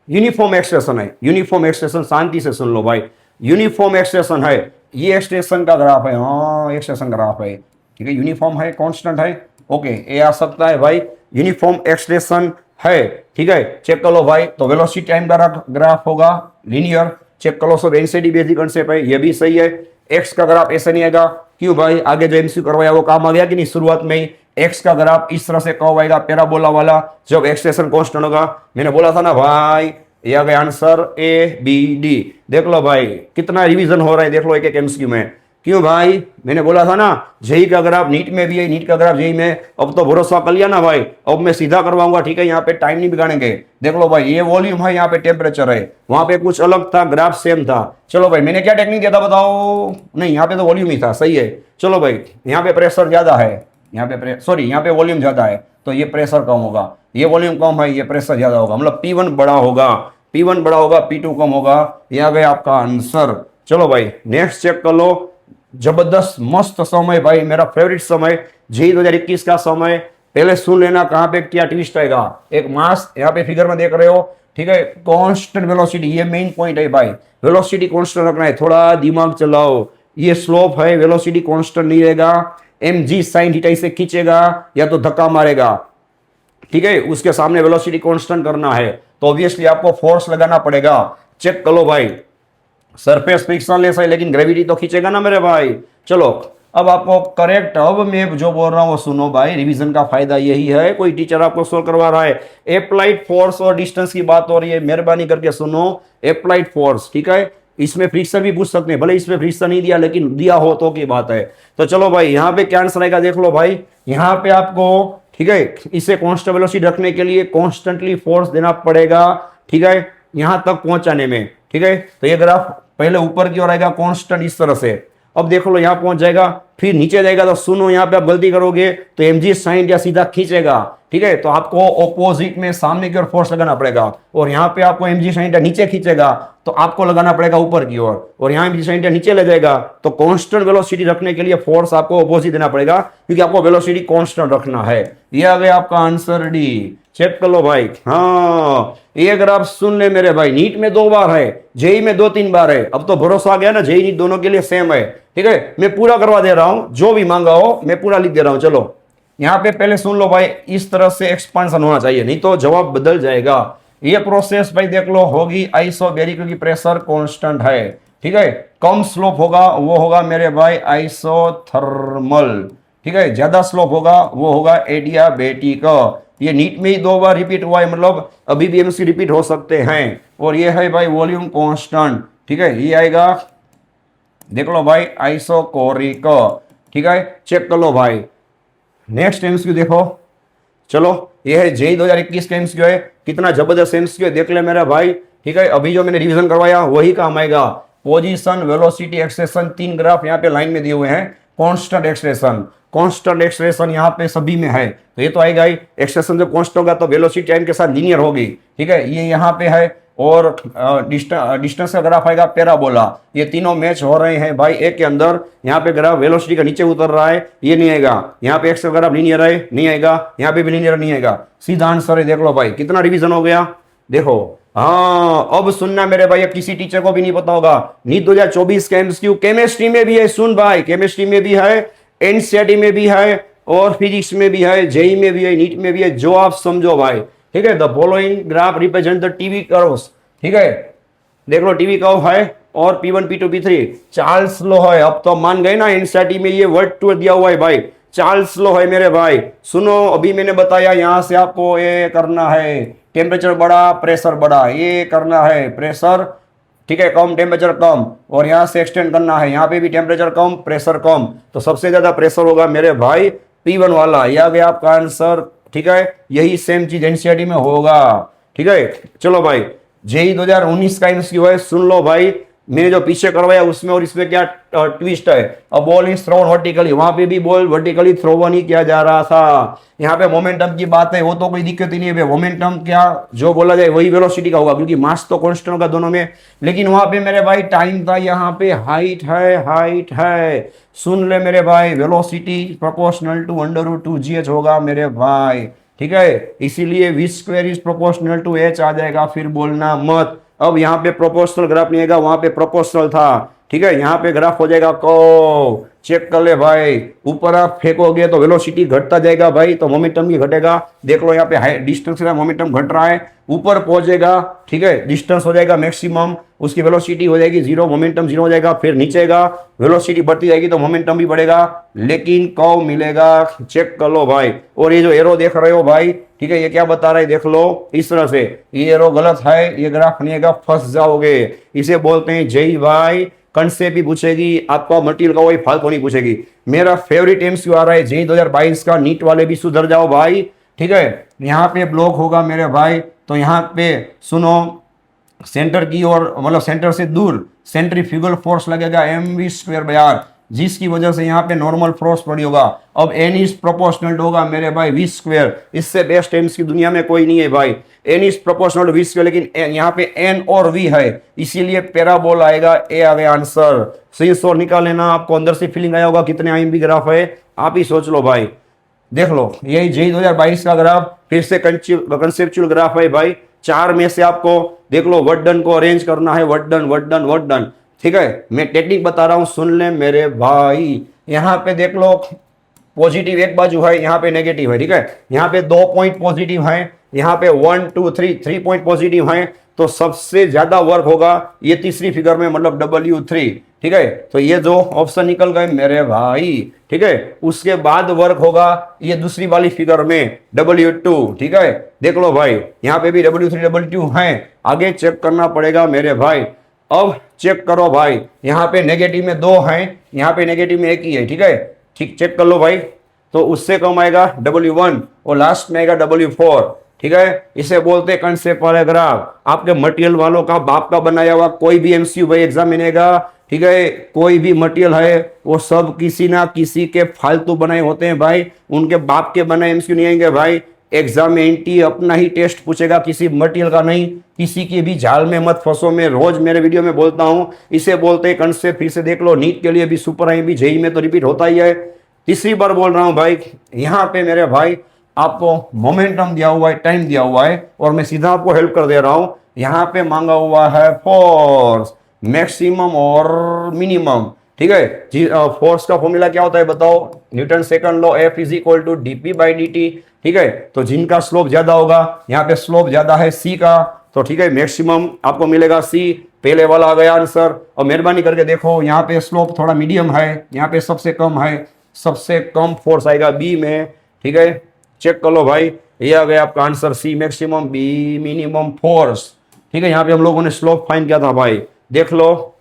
यूनिफॉर्म एक्सलेशन है, यूनिफॉर्म एक्सलेशन, शांति से सुन लो भाई, यूनिफॉर्म एक्सलेशन है, ये एक्सलेशन का ग्राफ है, हाँ एक्सलेशन ग्राफ है, ठीक है, यूनिफॉर्म है, कांस्टेंट है, ओके, ये आ सकता है भाई, यूनिफॉर्म एक्सलेशन है, ठीक है, चेक कर लो भाई। तो वेलोसिटी टाइम का ग्राफ होगा लीनियर, चेक कर लो, सब एनसीडी बेसिक कंसेप्ट है, ये भी सही है। एक्स का ग्राफ ऐसे नहीं आएगा। क्यों भाई, आगे जो एमसीक्यू करवाया वो काम आ गया कि नहीं, शुरुआत में ही एक्स का ग्राफ इस तरह से कब आएगा, पैराबोला वाला, जब एक्सटेंशन कांस्टेंट होगा। मैंने बोला था ना भाई, ये आ गया आंसर ए बी डी। देख लो भाई कितना रिवीजन हो रहा है, देख लो एक एक एमसीक्यू में। क्यों भाई, मैंने बोला था ना जेई का ग्राफ नीट में भी है, नीट का ग्राफ जेई में। अब तो भरोसा कर लिया ना भाई, अब मैं सीधा करवाऊंगा, ठीक है, यहाँ पे टाइम नहीं बिगाड़ेंगे। देख लो भाई, ये वॉल्यूम है, यहाँ पे टेम्परेचर है, वहां पे कुछ अलग था, ग्राफ सेम था। चलो भाई, मैंने क्या टेक्निक दिया था बताओ, नहीं यहाँ पे तो वॉल्यूम ही था, सही है। चलो भाई, यहाँ पे प्रेशर ज्यादा है, यहाँ पे सॉरी यहाँ पे वॉल्यूम ज्यादा है, तो ये प्रेशर कम होगा, ये वॉल्यूम कम है, ये प्रेशर ज्यादा होगा, मतलब P1 बड़ा होगा, P1 बड़ा होगा, P2 कम होगा। ये आ गया आपका आंसर। चलो भाई नेक्स्ट चेक कर लो। जबरदस्त मस्त समय भाई, मेरा फेवरेट समय, जेई 2021 का समय। पहले सुन लेना कहां पे क्या ट्विस्ट आएगा। एक मास यहाँ पे फिगर में देख रहे हो, ठीक है, कांस्टेंट वेलोसिटी, ये मेन पॉइंट है भाई, वेलोसिटी कांस्टेंट रखना है, थोड़ा दिमाग चलाओ। ये स्लोप है, वेलोसिटी कांस्टेंट नहीं रहेगा, mg sin थीटा इसे खींचेगा या तो धक्का मारेगा, ठीक है, उसके सामने वेलोसिटी कांस्टेंट करना है, तो ऑब्वियसली आपको फोर्स लगाना पड़ेगा। चेक कर लो भाई, सरफेस फ्रिक्शन लेस है लेकिन ग्रेविटी तो खींचेगा ना मेरे भाई। चलो अब आपको करेक्ट, अब मैं जो बोल रहा हूं वो सुनो भाई, रिवीजन का फायदा यही है, कोई टीचर आपको सोल्व करवा रहा है, अप्लाइड फोर्स और डिस्टेंस की बात हो रही है, मेहरबानी करके सुनो, अप्लाइड फोर्स, ठीक है, इसमें फ्रिक्शन भी पूछ सकते हैं, भले इसमें फ्रिक्शन नहीं दिया लेकिन दिया हो तो की बात है। तो चलो भाई यहाँ पे क्या आंसर आएगा, देख लो भाई, यहाँ पे आपको, ठीक है, इसे कांस्टेंट वेलोसिटी रखने के लिए कॉन्स्टेंटली फोर्स देना पड़ेगा, ठीक है, यहां तक पहुंचाने में, ठीक है। तो ये ग्राफ पहले ऊपर की ओर आएगा कांस्टेंट इस तरह से, अब देख लो यहां पहुंच जाएगा, फिर नीचे जाएगा, तो सुनो यहाँ पे आप गलती करोगे तो mg sin या सीधा खींचेगा, ठीक है, तो आपको ऑपोजिट में सामने की ओर फोर्स लगाना पड़ेगा, और यहाँ पे आपको mg sin नीचे खींचेगा तो आपको लगाना पड़ेगा ऊपर की ओर, और यहाँ mg sin नीचे ले जाएगा, तो कांस्टेंट वेलोसिटी रखने के लिए फोर्स आपको ऑपोजिट देना पड़ेगा, क्योंकि आपको वेलोसिटी कांस्टेंट रखना है। ये आ गया आपका आंसर डी। चेक कर लो भाई, हाँ ये अगर आप सुन ले मेरे भाई, नीट में 2 बार है, जेई में 2-3 बार है, अब तो भरोसा आ गया ना, जेई नीट दोनों के लिए सेम है, ठीक है, मैं पूरा करवा दे रहा हूं, जो भी मांगा हो मैं पूरा लिख दे रहा हूं। चलो यहाँ पे पहले सुन लो भाई, इस तरह से एक्सपांशन होना चाहिए, नहीं तो जवाब बदल जाएगा। ये प्रोसेस भाई देख लो होगी आइसोबैरिक, क्योंकि प्रेशर कांस्टेंट है, ठीक है, कम स्लोप होगा वो होगा मेरे भाई आइसोथर्मल, ठीक है, ज्यादा स्लोप होगा वो होगा एडियाबैटिक। ये नीट में ही 2 बार रिपीट हुआ है, मतलब अभी भी एमसी रिपीट हो सकते हैं। और ये है भाई वॉल्यूम कांस्टेंट, ठीक है, ये आएगा, देख लो भाई आइसोकोरिक, ठीक है, चेक कर लो भाई। नेक्स्ट एमसीक्यू देखो, चलो ये है जेई 2021 का एमसीक्यू है, कितना जबरदस्त एमसीक्यू है, देख ले मेरा भाई, ठीक है, अभी जो मैंने रिवीजन करवाया वही काम आएगा। पोजीशन, वेलोसिटी, एक्सेलेरेशन, 3 ग्राफ यहाँ पे लाइन में दिए हुए हैं, कांस्टेंट एक्सेलेरेशन, कांस्टेंट एक्सेलेरेशन यहाँ पे सभी में है, तो ये तो आएगा ही, एक्सेलेरेशन जब कांस्टेंट होगा तो वेलोसिटी टाइम के साथ लीनियर होगी, ठीक है, ये यहाँ पे है, और डिस्टेंस का ग्राफ आएगा पैराबोला। ये तीनों मैच हो रहे हैं भाई एक के अंदर, यहाँ पे ग्राफ वेलोसिटी का नीचे उतर रहा है, ये नहीं आएगा, यहाँ पे एक्स का ग्राफ लीनियर है, नहीं आएगा, यहाँ पे भी लीनियर नहीं आएगा, सीधा आंसर है। देख लो भाई कितना रिवीजन हो गया, देखो, हाँ अब सुनना मेरे भाई, किसी टीचर को भी नहीं पता होगा, नीट 2024 का एमसीक्यू केमिस्ट्री में भी है, सुन भाई, केमिस्ट्री में भी है, एनसीईआरटी में भी है, और फिजिक्स में भी है, जेई में भी है, नीट में भी है, जो आप समझो भाई, ठीक है। The following graph represent the TV curves, ठीक है, देख लो टीवी कर्व है, और P1 P2 P3 Charles law है, अब तो मान गए ना, एनसीईआरटी में ये वर्ड टू दिया हुआ है भाई, चार्ल्स लॉ है मेरे भाई। सुनो अभी मैंने बताया, यहां से आपको ये करना है, टेम्परेचर बड़ा प्रेशर बड़ा, ये करना है प्रेशर, ठीक है, कम टेम्परेचर कम, और यहां से एक्सटेंड करना है, यहाँ पे भी टेम्परेचर कम प्रेशर कम, तो सबसे ज्यादा प्रेशर होगा मेरे भाई P1 वाला, यह आ गया आपका आंसर, ठीक है, यही सेम चीज एनसीईआरटी में होगा, ठीक है। चलो भाई जेई 2019 का एमसीक्यू है, सुन लो भाई, मैंने जो पीछे करवाया उसमें और इसमें क्या ट्विस्ट है। अब बॉल इज थ्रोन वर्टिकली, वहां पे भी बॉल वर्टिकली थ्रो नहीं किया जा रहा था, यहाँ पे मोमेंटम की बात है, वो तो कोई दिक्कत ही नहीं है, मोमेंटम क्या जो बोला जाए वही वेलोसिटी का होगा, क्योंकि मास तो कांस्टेंट होगा दोनों में, लेकिन वहां पे मेरे भाई टाइम था, यहाँ पे हाइट है, हाइट है, सुन ले मेरे भाई, वेलोसिटी प्रोपोर्शनल टू √2gh होगा मेरे भाई, ठीक है, इसीलिए v² is proportional to h आ जाएगा, फिर बोलना मत। अब यहाँ पे प्रोपोर्शनल ग्राफ नहीं आएगा, वहां पे प्रोपोर्शनल था, ठीक है, यहाँ पे ग्राफ हो जाएगा कर्व। चेक कर ले भाई, ऊपर आप फेंकोगे तो वेलोसिटी घटता जाएगा भाई, तो मोमेंटम भी घटेगा। देख लो यहाँ पे हाई डिस्टेंस का मोमेंटम घट रहा है, ऊपर पहुंचेगा, ठीक है, डिस्टेंस हो जाएगा मैक्सिमम, उसकी वेलोसिटी हो जाएगी जीरो, मोमेंटम जीरो हो जाएगा, फिर नीचेगा, वेलोसिटी बढ़ती जाएगी तो मोमेंटम भी बढ़ेगा, लेकिन कब मिलेगा चेक कर लो भाई। और ये जो एरो देख रहे हो भाई, ठीक है, ये क्या बता रहा है देख लो इस तरह से, ये एरो गलत है, ये ग्राफ नहीं आएगा, फंस जाओगे। इसे बोलते हैं जय भाई, कंसेप्ट भी पूछेगी आपका, मटेरियल का वही फालतू नहीं पूछेगी। मेरा फेवरेट एमसीक्यू आ रहा है जेई 2022 का, नीट वाले भी सुधर जाओ भाई, ठीक है। यहाँ पे ब्लॉक होगा मेरे भाई, तो यहाँ पे सुनो, सेंटर की ओर मतलब सेंटर से दूर सेंट्रीफ्यूगल फोर्स लगेगा mv²/r, जिसकी वजह से यहाँ पे नॉर्मल फोर्स पड़ी होगा। अब n इज प्रोपोर्शनल होगा मेरे भाई v², इससे बेस्ट एम्स की दुनिया में कोई नहीं है भाई, n इज प्रोपोर्शनल v², लेकिन यहाँ पे n और v है, इसीलिए पैराबोल आएगा, ए आ गया आंसर। सही और निकाल लेना, आपको अंदर से फीलिंग आया होगा कितने आईएमबी ग्राफ है, आप ही सोच लो भाई। देख लो यही जेई 2022 का ग्राफ, फिर से कंसेप्चुअल ग्राफ है भाई। 4 में से आपको देख लो वर्डन को अरेंज करना है, वर्डन, ठीक है। मैं टेक्निक बता रहा हूं, सुन ले मेरे भाई। यहाँ पे देख लो पॉजिटिव एक बाजू है, यहाँ पे नेगेटिव है, ठीक है। यहाँ पे 2 पॉइंट पॉजिटिव है, यहाँ पे 1 2 3 पॉइंट पॉजिटिव है, तो सबसे ज्यादा वर्क होगा ये तीसरी फिगर में, मतलब W3, ठीक है। तो ये जो ऑप्शन निकल गए मेरे भाई, ठीक है। उसके बाद वर्क होगा ये दूसरी वाली फिगर में W2, ठीक है। देख लो भाई, यहाँ पे भी W3 W2 है, आगे चेक करना पड़ेगा मेरे भाई। अब चेक करो भाई, यहाँ पे नेगेटिव में 2 हैं, यहाँ पे नेगेटिव में 1 ही है, ठीक है। ठीक, चेक कर लो भाई, तो उससे कम आएगा W1 और लास्ट में आएगा W4, ठीक है। इसे बोलते हैं कंसेप्ट वाले ग्राफ। आपके मटेरियल वालों का बाप का बनाया हुआ कोई भी एमसीक्यू भाई एग्जाम में आएगा, ठीक है। कोई भी मटेरियल है वो सब किसी ना किसी के फालतू बनाए होते हैं भाई, उनके बाप के बनाए एमसीक्यू नहीं आएंगे भाई। एग्जाम में एनटी अपना ही टेस्ट पूछेगा, किसी मटेरियल का नहीं, किसी की भी जाल में मत फंसो। मैं रोज मेरे वीडियो में बोलता हूं, इसे बोलते हैं कंसेप्ट। फिर से देख लो, नीट के लिए भी सुपर आई भी, जेई में तो रिपीट होता ही है, तीसरी बार बोल रहा हूं भाई। यहाँ पे मेरे भाई आपको मोमेंटम दिया हुआ है, टाइम दिया हुआ है, और मैं सीधा आपको हेल्प कर दे रहा हूं। यहाँ पे मांगा हुआ है फोर्स, मैक्सिमम और मिनिमम, ठीक है जी। फोर्स का फॉर्मूला क्या होता है बताओ, Newton second law, F is equal to dp/dt, ठीक है। तो जिनका स्लोप ज्यादा होगा, यहाँ पे स्लोप ज्यादा है c का, तो ठीक है, मैक्सिमम आपको मिलेगा c, पहले वाला आ गया आंसर। और मेहरबानी करके देखो, यहाँ पे स्लोप थोड़ा मीडियम है, यहाँ पे सबसे कम है, सबसे कम फोर्स आएगा b में, ठीक है। चेक कर लो भाई, ये आ गया आपका answer, c maximum, b minimum force, ठीक है। यहाँ पे हम लोगों ने स्लोप फाइंड किया था भाई, देख लो।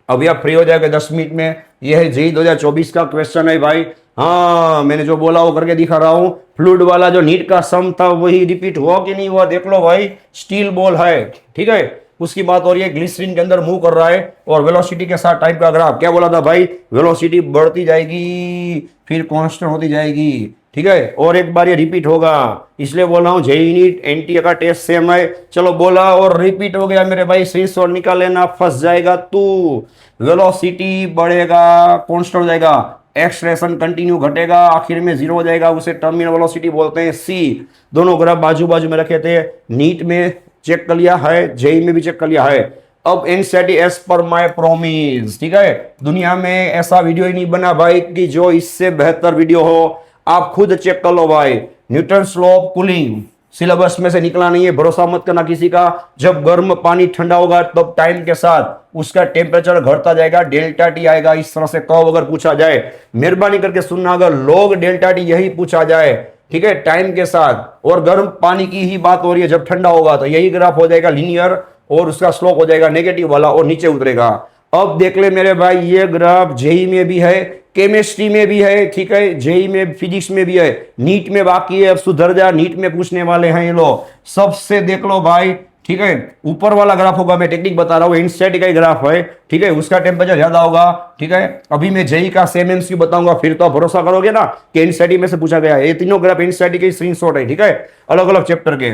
अभी आप फ्री हो जाएगा 10 मिनट में। यह है जेई 2024 का क्वेश्चन है भाई। हाँ, मैंने जो बोला वो करके दिखा रहा हूं। फ्लूइड वाला जो नीट का सम था वही रिपीट हुआ कि नहीं हुआ, देख लो भाई। स्टील बॉल है, ठीक है, उसकी बात हो रही है, ग्लिसरीन के अंदर मूव कर रहा है, और वेलोसिटी के साथ टाइप का ग्राफ। क्या बोला था भाई, वेलोसिटी बढ़ती जाएगी फिर कांस्टेंट होती जाएगी, ठीक है। और एक बार ये रिपीट होगा, इसलिए बोल रहा हूँ जेई नीट एनटी का टेस्ट सेम है। चलो बोला और रिपीट हो गया मेरे भाई, सही और निकाल लेना, फंस जाएगा तू। वेलोसिटी बढ़ेगा, कांस्टेंट हो जाएगा, एक्सलेशन कंटिन्यू घटेगा, आखिर में जीरो हो जाएगा, उसे टर्मिनल वेलोसिटी बोलते हैं सी। दोनों ग्राफ बाजू बाजू में रखे थे, नीट में चेक कर लिया है, जेई में भी चेक कर लिया है। अब एनसीईआरटी एज पर माय प्रॉमिस, ठीक है। दुनिया में ऐसा वीडियो ही नहीं बना भाई कि जो इससे बेहतर वीडियो हो। आप खुद चेक कर लो भाई, न्यूटन स्लोप कूलिंग सिलेबस में से निकला नहीं है, भरोसा मत करना किसी का। जब गर्म पानी ठंडा होगा तब टाइम के साथ उसका टेम्परेचर घटता जाएगा, डेल्टा टी आएगा। इस तरह से कब अगर पूछा जाए, मेहरबानी करके सुनना, अगर लॉग डेल्टा टी यही पूछा जाए, ठीक है, टाइम के साथ, और गर्म पानी की ही बात हो रही है, जब ठंडा होगा तो यही ग्राफ हो जाएगा लीनियर, और उसका स्लोप हो जाएगा नेगेटिव वाला और नीचे उतरेगा। अब देख ले मेरे भाई, ये ग्राफ जेई में भी है, केमिस्ट्री में भी है, ठीक है, जेई में, फिजिक्स में भी है, नीट में बाकी है। अब सुधर जा, नीट में पूछने वाले हैं ये लोग सबसे, देख लो भाई, ठीक है। ऊपर वाला ग्राफ होगा, मैं टेक्निक बता रहा हूँ, एनसीईआरटी का ग्राफ है, ठीक है, उसका टेम्परेचर ज्यादा होगा, ठीक है। अभी मैं जेई का सेम एमसीक्यू बताऊंगा, फिर तो आप भरोसा करोगे ना कि एनसीईआरटी में से पूछा गया है। ये तीनों ग्राफ एनसीईआरटी के स्क्रीनशॉट है, ठीक है, अलग अलग चैप्टर के।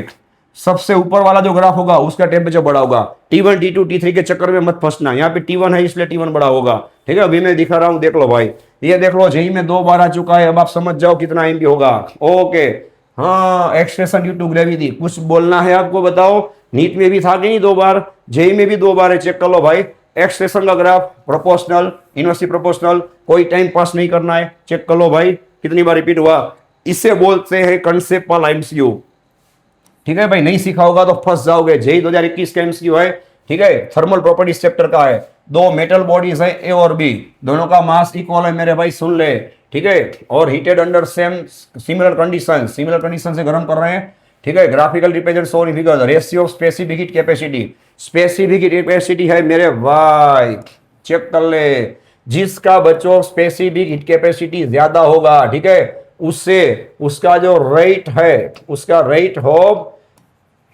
सबसे ऊपर वाला जो ग्राफ होगा उसका टेम्परेचर बड़ा होगा। T1 T2 T3 के चक्कर में मत फंसना, यहाँ पे T1 है इसलिए T1 बड़ा होगा, ठीक है। अभी मैं दिखा रहा हूँ, देख लो भाई, ये देख लो, जेई में 2 बार आ चुका है। अब आप समझ जाओ कितना एमपी होगा। ओके, हाँ, एक्सप्रेशन ड्यू टू ग्रेविटी, कुछ बोलना है आपको, बताओ। नीट में भी था कि नहीं 2 बार, जेई में भी 2 बार है, चेक कर लो भाई। एक्सटेंशन का ग्राफ प्रोपोर्शनल, इनवर्सली प्रोपोर्शनल, कोई टाइम पास नहीं करना है। चेक कर लो भाई कितनी बार रिपीट हुआ। इसे बोलते हैं कंसेप्चुअल एमसीक्यू। ठीक है भाई, नहीं सीखा होगा तो फंस जाओगे। जेई 2021 का एमसीक्यू है। ठीक है, थर्मल प्रॉपर्टीज चैप्टर का है। दो मेटल बॉडीज है ए और बी, दोनों का मास इक्वल है मेरे भाई, सुन ले। ठीक है, और हीटेड अंडर सिमिलर कंडीशन से गर्म कर रहे हैं। ठीक है, graphical represent shown figure, ratio of specific heat capacity. Specific heat capacity है मेरे भाई, चेक कर ले। जिसका बच्चों स्पेसिफिक हीट कैपेसिटी ज्यादा होगा, ठीक है, उससे उसका जो रेट है, उसका रेट ऑफ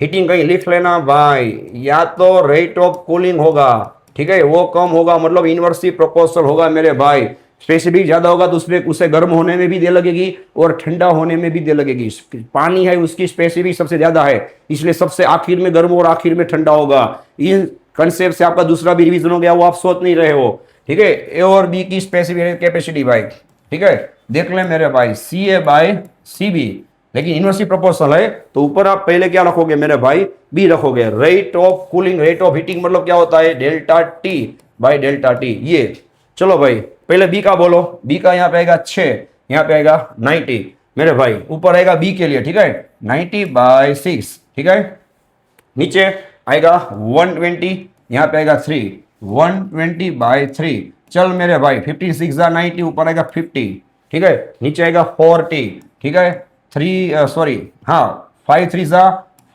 हीटिंग कहीं लिख लेना भाई, या तो रेट ऑफ कूलिंग होगा, ठीक है, वो कम होगा, मतलब इनवर्सली प्रोपोर्शनल होगा मेरे भाई। स्पेसिफिक ज्यादा होगा तो उसमें उसे गर्म होने में भी देर लगेगी और ठंडा होने में भी देर लगेगी। पानी है उसकी स्पेसिफिक सबसे ज्यादा है, इसलिए सबसे आखिर में गर्म और आखिर में ठंडा होगा। इन कंसेप्ट से आपका दूसरा भी रिवीजन हो गया, वो आप सोच नहीं रहे हो। ठीक है, ए और बी की स्पेसिफिक कैपेसिटी भाई, ठीक है, देख ले मेरे भाई, सी ए बाय सी बी, लेकिन इनवर्सली प्रोपोर्शनल है तो ऊपर आप पहले क्या रखोगे मेरे भाई, बी रखोगे। Rate of cooling, rate of heating मतलब क्या होता है, delta T by delta T. ये चलो भाई पहले बी का बोलो। बी का यहाँ पे आएगा 6, यहाँ पे आएगा 90 मेरे भाई, ऊपर आएगा बी के लिए, ठीक है, 90/6, ठीक है, नीचे आएगा 120, यहाँ पे आएगा 3, 120/3। चल मेरे भाई 56 90, ऊपर आएगा 50, ठीक है, नीचे आएगा 40, ठीक है, 5 3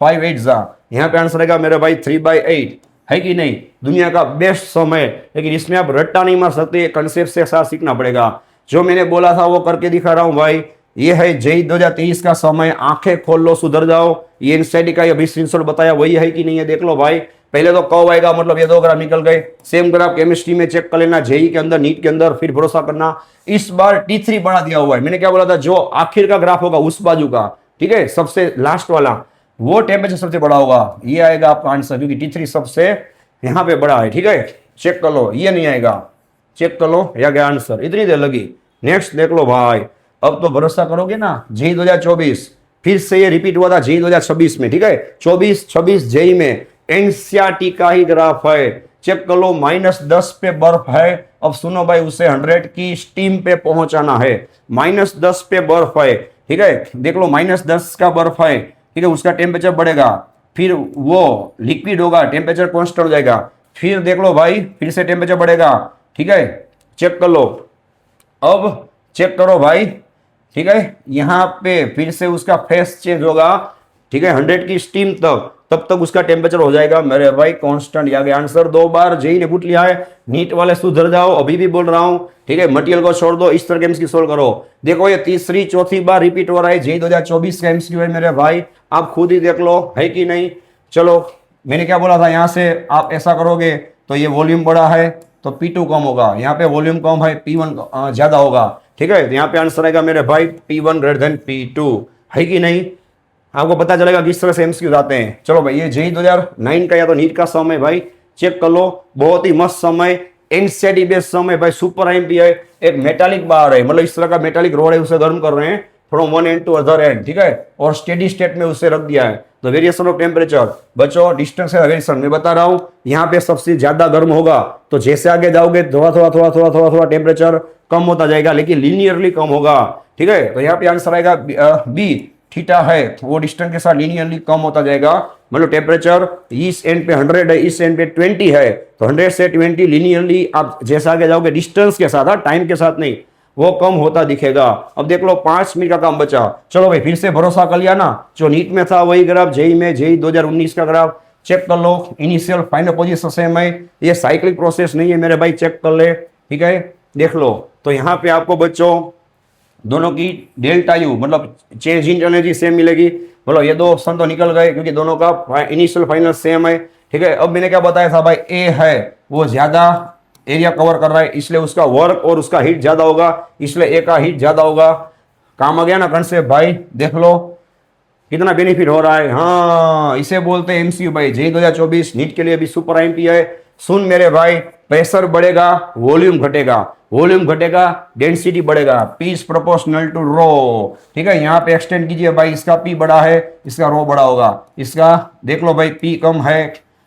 5 8, यहाँ पे आंसर आएगा मेरे भाई 3/8, है कि नहीं। दुनिया का बेस्ट समय, लेकिन इसमें आप रट्टा नहीं मार सकते, कंसेप्ट से साथ सीखना पड़ेगा। जो मैंने बोला था वो करके दिखा रहा हूं भाई। ये है जेई 2023 का समय, आंखें खोल लो, सुधर जाओ। ये एनसीईआरटी का अभी स्क्रीनशॉट बताया वही है कि नहीं है, देख लो भाई। पहले तो कब आएगा, मतलब ये 2 ग्राफ निकल गए। सेम ग्राफ केमिस्ट्री में चेक कर लेना, जेई के अंदर, नीट के अंदर, फिर भरोसा करना। इस बार T3 बढ़ा दिया हुआ है। मैंने क्या बोला था, जो आखिर का ग्राफ होगा उस बाजू का, ठीक है, सबसे लास्ट वाला, वो टेम्परेचर सबसे बड़ा होगा। ये आएगा आपका आंसर, क्योंकि T3 सबसे यहाँ पे बड़ा है। ठीक है, चेक कर लो, ये नहीं आएगा, चेक कर लो, या गया आंसर, इतनी देर लगी। नेक्स्ट देख लो भाई, अब तो भरोसा करोगे ना। जेई 2024 फिर से ये रिपीट हुआ था जेई 2026 में, ठीक है, 24-26 जेई में एनसीईआरटी का ही ग्राफ है। चेक कर लो, -10 पे बर्फ है। अब सुनो भाई, उसे 100 की स्टीम पे पहुंचाना है। -10 पे बर्फ है, ठीक है, देख लो, -10 का बर्फ है, ठीक है, उसका टेम्परेचर बढ़ेगा, फिर वो लिक्विड होगा, टेम्परेचर कांस्टेंट हो जाएगा, फिर देख लो भाई, फिर से टेम्परेचर बढ़ेगा, ठीक है, चेक कर लो। अब चेक करो भाई, ठीक है, यहाँ पे फिर से उसका फेस चेंज होगा, ठीक है, 100 की स्टीम तब तक उसका टेम्परेचर हो जाएगा मेरे भाई कांस्टेंट। या गया आंसर। 2 बार जेई ने पूछ लिया है, नीट वाले सुधर जाओ, अभी भी बोल रहा हूं, ठीक है, मटेरियल को छोड़ दो, इस तरह के एमसीक्यू सोल्व करो। देखो ये तीसरी चौथी बार रिपीट हो रहा है, जेई 2024 का एमसीक्यू है मेरे भाई, आप खुद ही देख लो, है कि नहीं। चलो, मैंने क्या बोला था, यहां से आप ऐसा करोगे तो ये वॉल्यूम बड़ा है तो P2 कम होगा, यहाँ पे वॉल्यूम कम है, P1 ज्यादा होगा, ठीक है, तो यहाँ पे आंसर आएगा मेरे भाई P1 ग्रेटर देन P2, है कि नहीं। आपको पता चलेगा किस तरह से एमसीक्यू आते हैं। चलो भाई, ये जेई 2009 का या तो नीट का समय भाई, चेक कर लो, बहुत ही मस्त समय, एनसीईआरटी बेस्ड समय भाई, सुपर आईएमपी है। एक मेटालिक बार है, मतलब इस तरह का मेटालिक रोड है, उसे गर्म कर रहे हैं from one end to other end, ठीक है, और स्टेडी स्टेट में उसे रख दिया है। तो वेरिएशन ऑफ टेम्परेचर, बच्चों डिस्टेंस है वेरिएशन, मैं बता रहा हूं, यहाँ पे सबसे ज्यादा गर्म होगा, तो जैसे आगे जाओगे थोड़ा टेम्परेचर कम होता जाएगा, लेकिन लीनियरली कम होगा, ठीक है। तो यहाँ पे आंसर आएगा बी, थीटा है वो डिस्टेंस के साथ लीनियरली कम होता जाएगा, मतलब टेम्परेचर इस एंड पे 100 है, इस एंड पे 20 है, तो 100 से 20 लीनियरली आप जैसे आगे जाओगे डिस्टेंस के साथ, टाइम के साथ नहीं, वो कम होता दिखेगा। अब देख लो 5 मिनट का काम बचा। चलो भाई, फिर से भरोसा कर लिया ना, जो नीट में था वही ग्राफ जेई में, जेई 2019 का ग्राफ चेक कर लो, इनिशियल फाइनल पोजीशन सेम है, ये साइक्लिक प्रोसेस नहीं है मेरे भाई, चेक कर ले, ठीक है, देख लो। तो यहाँ पे आपको बच्चों दोनों की डेल्टा यू मतलब चेंज इन एनर्जी सेम मिलेगी, मतलब ये 2 ऑप्शन तो निकल गए क्योंकि दोनों का इनिशियल फाइनल सेम है, ठीक है। अब मैंने क्या बताया था भाई, ए है वो ज्यादा एरिया कवर कर रहा है, इसलिए उसका वर्क और उसका हीट ज्यादा होगा, इसलिए ए का हीट ज्यादा होगा। काम आ गया ना कंसेप्ट भाई, देख लो कितना बेनिफिट हो रहा है। हाँ, इसे बोलते हैं एमसीक्यू भाई, जेई 2024 नीट के लिए भी सुपर आईएमपी है। सुन मेरे भाई, प्रेशर बढ़ेगा, वॉल्यूम घटेगा, वॉल्यूम घटेगा, डेंसिटी बढ़ेगा, P इज प्रोपोर्शनल टू रो, ठीक है। यहाँ पे एक्सटेंड कीजिए भाई, इसका P बड़ा है, इसका रो बड़ा होगा, इसका देख लो भाई, P कम है,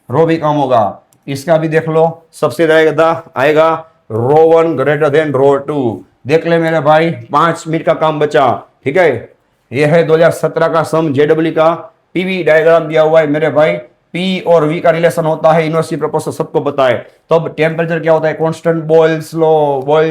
रो भी कम होगा, इसका भी देख लो, सबसे ज्यादा आएगा रो 1 ग्रेटर देन रो 2। देख ले मेरे भाई, 5 मिनट का काम बचा। ठीक है, यह है 2017 का सम जेडब्ल्यू का। पीवी डायग्राम दिया हुआ है मेरे भाई, पी और वी का रिलेशन होता है इनवर्सली प्रोपोर्शनल, सबको पता है। तो अब टेम्परेचर क्या होता है, कांस्टेंट बॉयल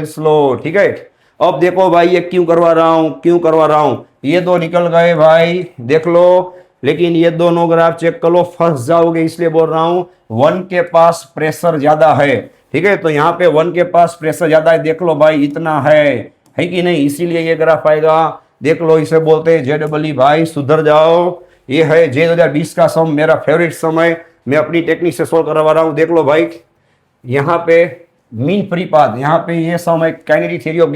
स्लो। ठीक है, अब देखो भाई ये क्यों करवा रहा हूं, ये दो निकल गए भाई, देख लो। लेकिन ये दोनों ग्राफ चेक कर लो, फंस जाओगे, इसलिए बोल रहा हूं 1 के पास प्रेशर ज्यादा है। ठीक है, तो यहाँ पे 1 के पास प्रेशर ज्यादा है, देख लो भाई इतना है कि नहीं, इसीलिए ये ग्राफ आएगा। देख लो, इसे बोलते हैं जेडब्ल्यू। भाई सुधर जाओ, ये है जे 2020 का सम, मेरा फेवरेट सम है, मैं अपनी टेक्निक से सोल्व करवा रहा हूँ। देख लो भाई, यहाँ पे मीन फ्री पाथ, यहाँ पे ये सम है काइनेटिक थ्योरी ऑफ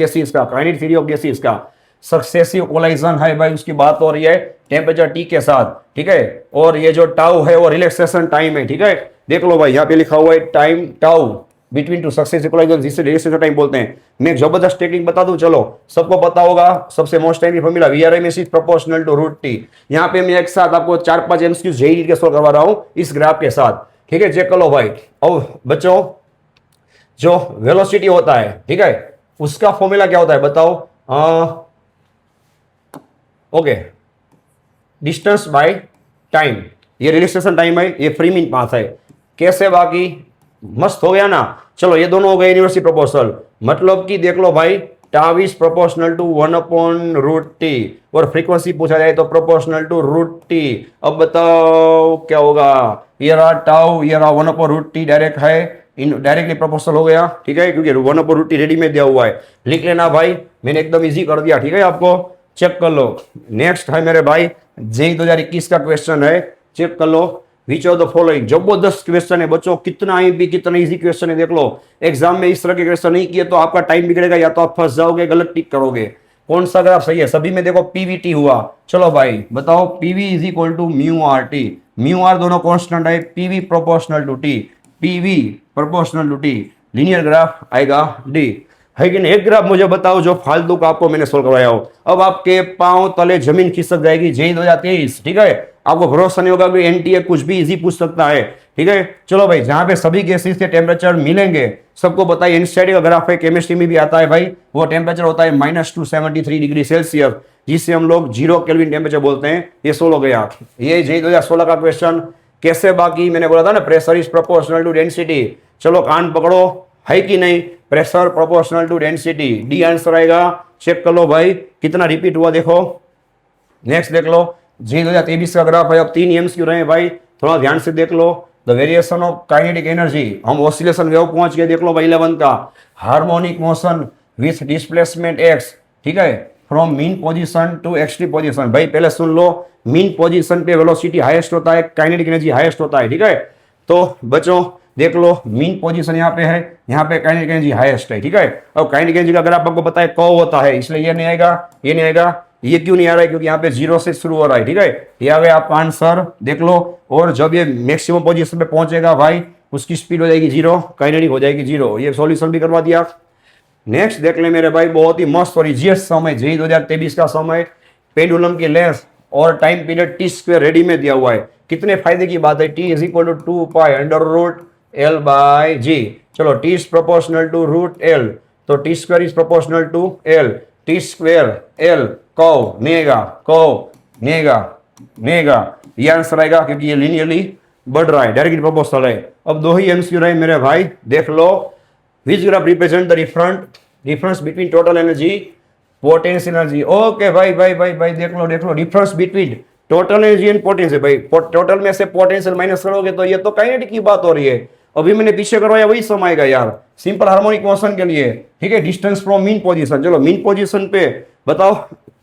गैसेस का, सक्सेसिव कोलाइजन है भाई, उसकी बात हो रही है टेम्परेचर टी के साथ। ठीक है, और ये जो टाउ है वो रिलैक्सेशन टाइम है। ठीक है, देख लो भाई, यहाँ पे लिखा हुआ है time tau between two successive collision, जिसे रिलैक्सेशन टाइम बोलते हैं। मैं एक जबरदस्त टेक्निक बता दूं, चलो सबको पता होगा, सबसे most time formula VRMS is proportional to √T। यहाँ पे मैं एक साथ आपको 4-5 MCQ जेईई के सॉल्व करवा रहा हूँ इस ग्राफ के साथ। ठीक है, चेक कर लो भाई। अब बच्चों, जो वेलोसिटी होता है, ठीक है, उसका फॉर्मूला क्या होता है बताओ? ओके, डिस्टेंस बाय टाइम, ये रिलैक्सेशन टाइम है, ये फ्री मीन पाथ है। कैसे, बाकी मस्त हो गया ना। चलो ये दोनों हो गए यूनिवर्सिटी प्रोपोर्शनल, मतलब कि देख लो भाई, tau is proportional to 1/√T, और फ्रीक्वेंसी पूछा जाए तो प्रोपोर्शनल टू √T। अब बताओ क्या होगा, ये रहा टाउ, ये रहा 1/√T, डायरेक्ट है, डायरेक्टली प्रोपोर्शनल हो गया। ठीक है, क्योंकि 1/√T रेडी में दिया हुआ है, लिख लेना भाई, मैंने एकदम इजी कर दिया। ठीक है, आपको चेक कर लो। नेक्स्ट है मेरे भाई जेईई 2021 का क्वेश्चन है, चेक कर लो। विच ऑफ द फॉलोइंग, जबरदस्त क्वेश्चन है बच्चों, कितना भी कितना इजी क्वेश्चन है, देख लो। एग्जाम में इस तरह के क्वेश्चन नहीं किए तो आपका टाइम बिगड़ेगा, या तो आप फंस जाओगे, गलत टिक करोगे। कौन सा ग्राफ सही है? सभी में देखो पीवीटी हुआ। चलो भाई बताओ, PV is equal to mu R T, mu R दोनों कॉन्स्टेंट है, PV proportional to T, PV proportional to T, linear graph आएगा डी। है कि नहीं? एक ग्राफ मुझे बताओ जो फालतू का आपको मैंने सोल्व करवाया हो, अब आपके पांव तले जमीन खिसक जाएगी। जेईई 2023, ठीक है, आपको भरोसा नहीं होगा कि एनटीए कुछ भी इजी पूछ सकता है। ठीक है, चलो भाई, जहां पे सभी गैसेस के टेम्परेचर मिलेंगे, सबको बताइए, एनसीईआरटी का ग्राफ है, केमिस्ट्री में भी आता है भाई, वो टेम्परेचर होता है -273 डिग्री सेल्सियस, जिसे हम लोग 0 केल्विन टेम्परेचर बोलते हैं। ये 16 हो गया, ये जेईई 2016 का क्वेश्चन। कैसे, बाकी मैंने बोला था ना, pressure is proportional to density. चलो कान पकड़ो, है कि नहीं, pressure proportional to density, D answer आएगा। चेक कर लो भाई, कितना रिपीट हुआ देखो। नेक्स्ट देख लो, जेईई 2023 का ग्राफ है। अब 3 MCQ रहे भाई, थोड़ा ध्यान से देख लो। The variation of kinetic energy, हम ऑसिलेशन वेव पहुंच गए, देख लो भाई 11 का। Harmonic motion with displacement x, ठीक है, from mean position to extreme position. भाई पहले सुन लो, मीन पोजीशन पे वेलोसिटी हाईएस्ट होता है, काइनेटिक एनर्जी हाईएस्ट होता है। ठीक है, तो बच्चों देख लो, मीन पोजीशन यहाँ पे है, यहाँ पे काइनेटिक एनर्जी हाईएस्ट है। ठीक है, अब काइनेटिक एनर्जी का ग्राफ आपको पता है कर्व होता है, इसलिए ये नहीं आएगा, ये नहीं आएगा। ये क्यों नहीं आ रहा है? क्योंकि यहाँ पे 0 से शुरू हो रहा है। ठीक है, ये आ गया आपका आंसर, देख लो। और जब ये मैक्सिमम पोजीशन पे पहुंचेगा भाई, उसकी स्पीड हो जाएगी 0, काइनेटिक हो जाएगी 0। ये सॉल्यूशन भी करवा दिया। नेक्स्ट देख ले मेरे भाई, बहुत ही मस्त और इजिएस्ट सम है, जेईई 2023 का सम है। पेंडुलम की लेंथ और टाइम पीरियड t² रेडी में दिया हुआ है। कितने फायदे की बात है, t is equal to 2π√L/g। चलो, t is proportional to √L, तो t² is proportional to L, t² L curve नेगा, ये आंसर आएगा, क्योंकि ये लीनियरली बढ़ रहा है, डायरेक्टली प्रोपोर्शनल है। अब 2 ही MCQ रहे मेरे भाई, देख लो। Which graph represent the difference between total energy potential energy. Okay भाई, देख लो difference between total energy and potential. भाई टोटल में से पोटेंशियल माइनस करोगे तो ये तो काइनेटिक की बात हो रही है। अभी मैंने पीछे करवाया वही सम आएगा यार, सिंपल हार्मोनिक मोशन के लिए। ठीक है, डिस्टेंस फ्रॉम मीन पोजीशन। चलो, मीन पोजीशन पे बताओ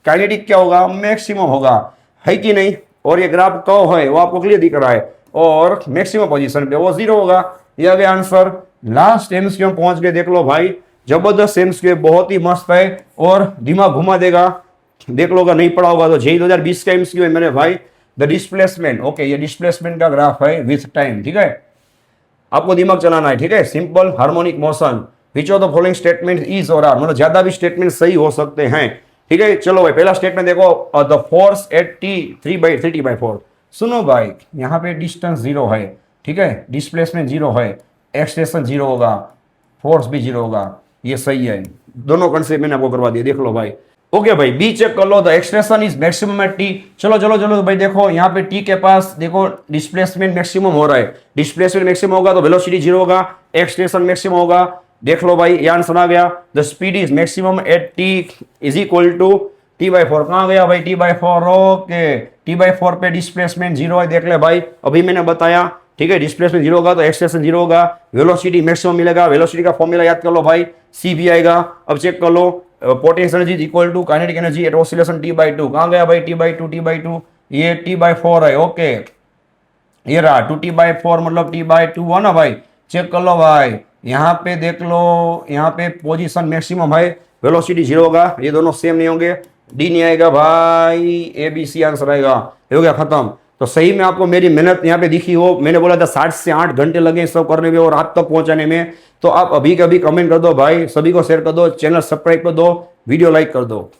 काइनेटिक क्या होगा, मैक्सिमम होगा, है कि नहीं। और ये ग्राफ कर्व है, वो आपको क्लियर दिख रहा है, और मैक्सिमम पोजीशन पे वो 0 होगा। ये आ गया आंसर। लास्ट MCQ में पहुंच गए, देख लो भाई, जबरदस्त MCQ, बहुत ही मस्त है और दिमाग घुमा देगा। देख लो, अगर नहीं पढ़ा होगा तो जेईई 2020 का MCQ है मेरे भाई, द डिस्प्लेसमेंट। ओके, ये डिस्प्लेसमेंट का ग्राफ है विथ टाइम। ठीक है, आपको दिमाग चलाना है। ठीक है, simple harmonic motion, which of the following statement is और आर, मतलब ज्यादा भी स्टेटमेंट सही हो सकते हैं। ठीक है, चलो भाई, पहला स्टेटमेंट देखो, द फोर्स एट T 3/4। सुनो भाई, यहाँ पे डिस्टेंस 0 है, ठीक है, डिस्प्लेसमेंट जीरो है, एक्सटेंशन जीरो होगा, फोर्स भी जीरो होगा, ये सही है। दोनों कंसेप्ट मैंने आपको करवा दिया, देख लो भाई। ओके भाई, बी चेक कर लो, the extension is maximum at t. चलो चलो चलो भाई, देखो यहाँ पे टी के पास देखो डिस्प्लेसमेंट मैक्सिमम हो रहा है, डिस्प्लेसमेंट मैक्सिमम होगा तो वेलोसिटी जीरो होगा, एक्सटेंशन मैक्सिमम होगा। देख लो भाई, ये आंसर आ गया। The speed is maximum at T is equal to T by four. कहाँ गया भाई T by four? Okay, T by four पे डिस्प्लेसमेंट जीरो है, देख ले भाई, अभी मैंने बताया। ठीक है, डिस्प्लेसमेंट जीरो होगा तो एक्सटेंशन जीरो होगा, वेलोसिटी मैक्सिमम मिलेगा। वेलोसिटी का फॉर्मूला याद कर लो भाई, सी भी आएगा। अब चेक कर लो, potential energy is equal to kinetic energy at oscillation t by two. कहाँ गया भाई T by two? T by two ये टी बाई फोर है। ओके, ये रहा टू टी बाई फोर, मतलब टी बाई टू है ना भाई। चेक कर लो भाई, यहाँ पे देख लो, यहाँ पे पोजीशन मैक्सिमम है, वेलोसिटी जीरो होगा, ये दोनों सेम नहीं होंगे, डी नहीं आएगा भाई, ए बी सी आंसर आएगा। हो गया खत्म। तो सही में आपको मेरी मेहनत यहाँ पे दिखी हो, मैंने बोला था 7 से 8 घंटे लगे सब करने में और आप तक पहुंचाने में। तो आप अभी कभी कमेंट कर दो भाई, सभी को शेयर कर दो, चैनल सब्सक्राइब कर दो, वीडियो लाइक कर दो।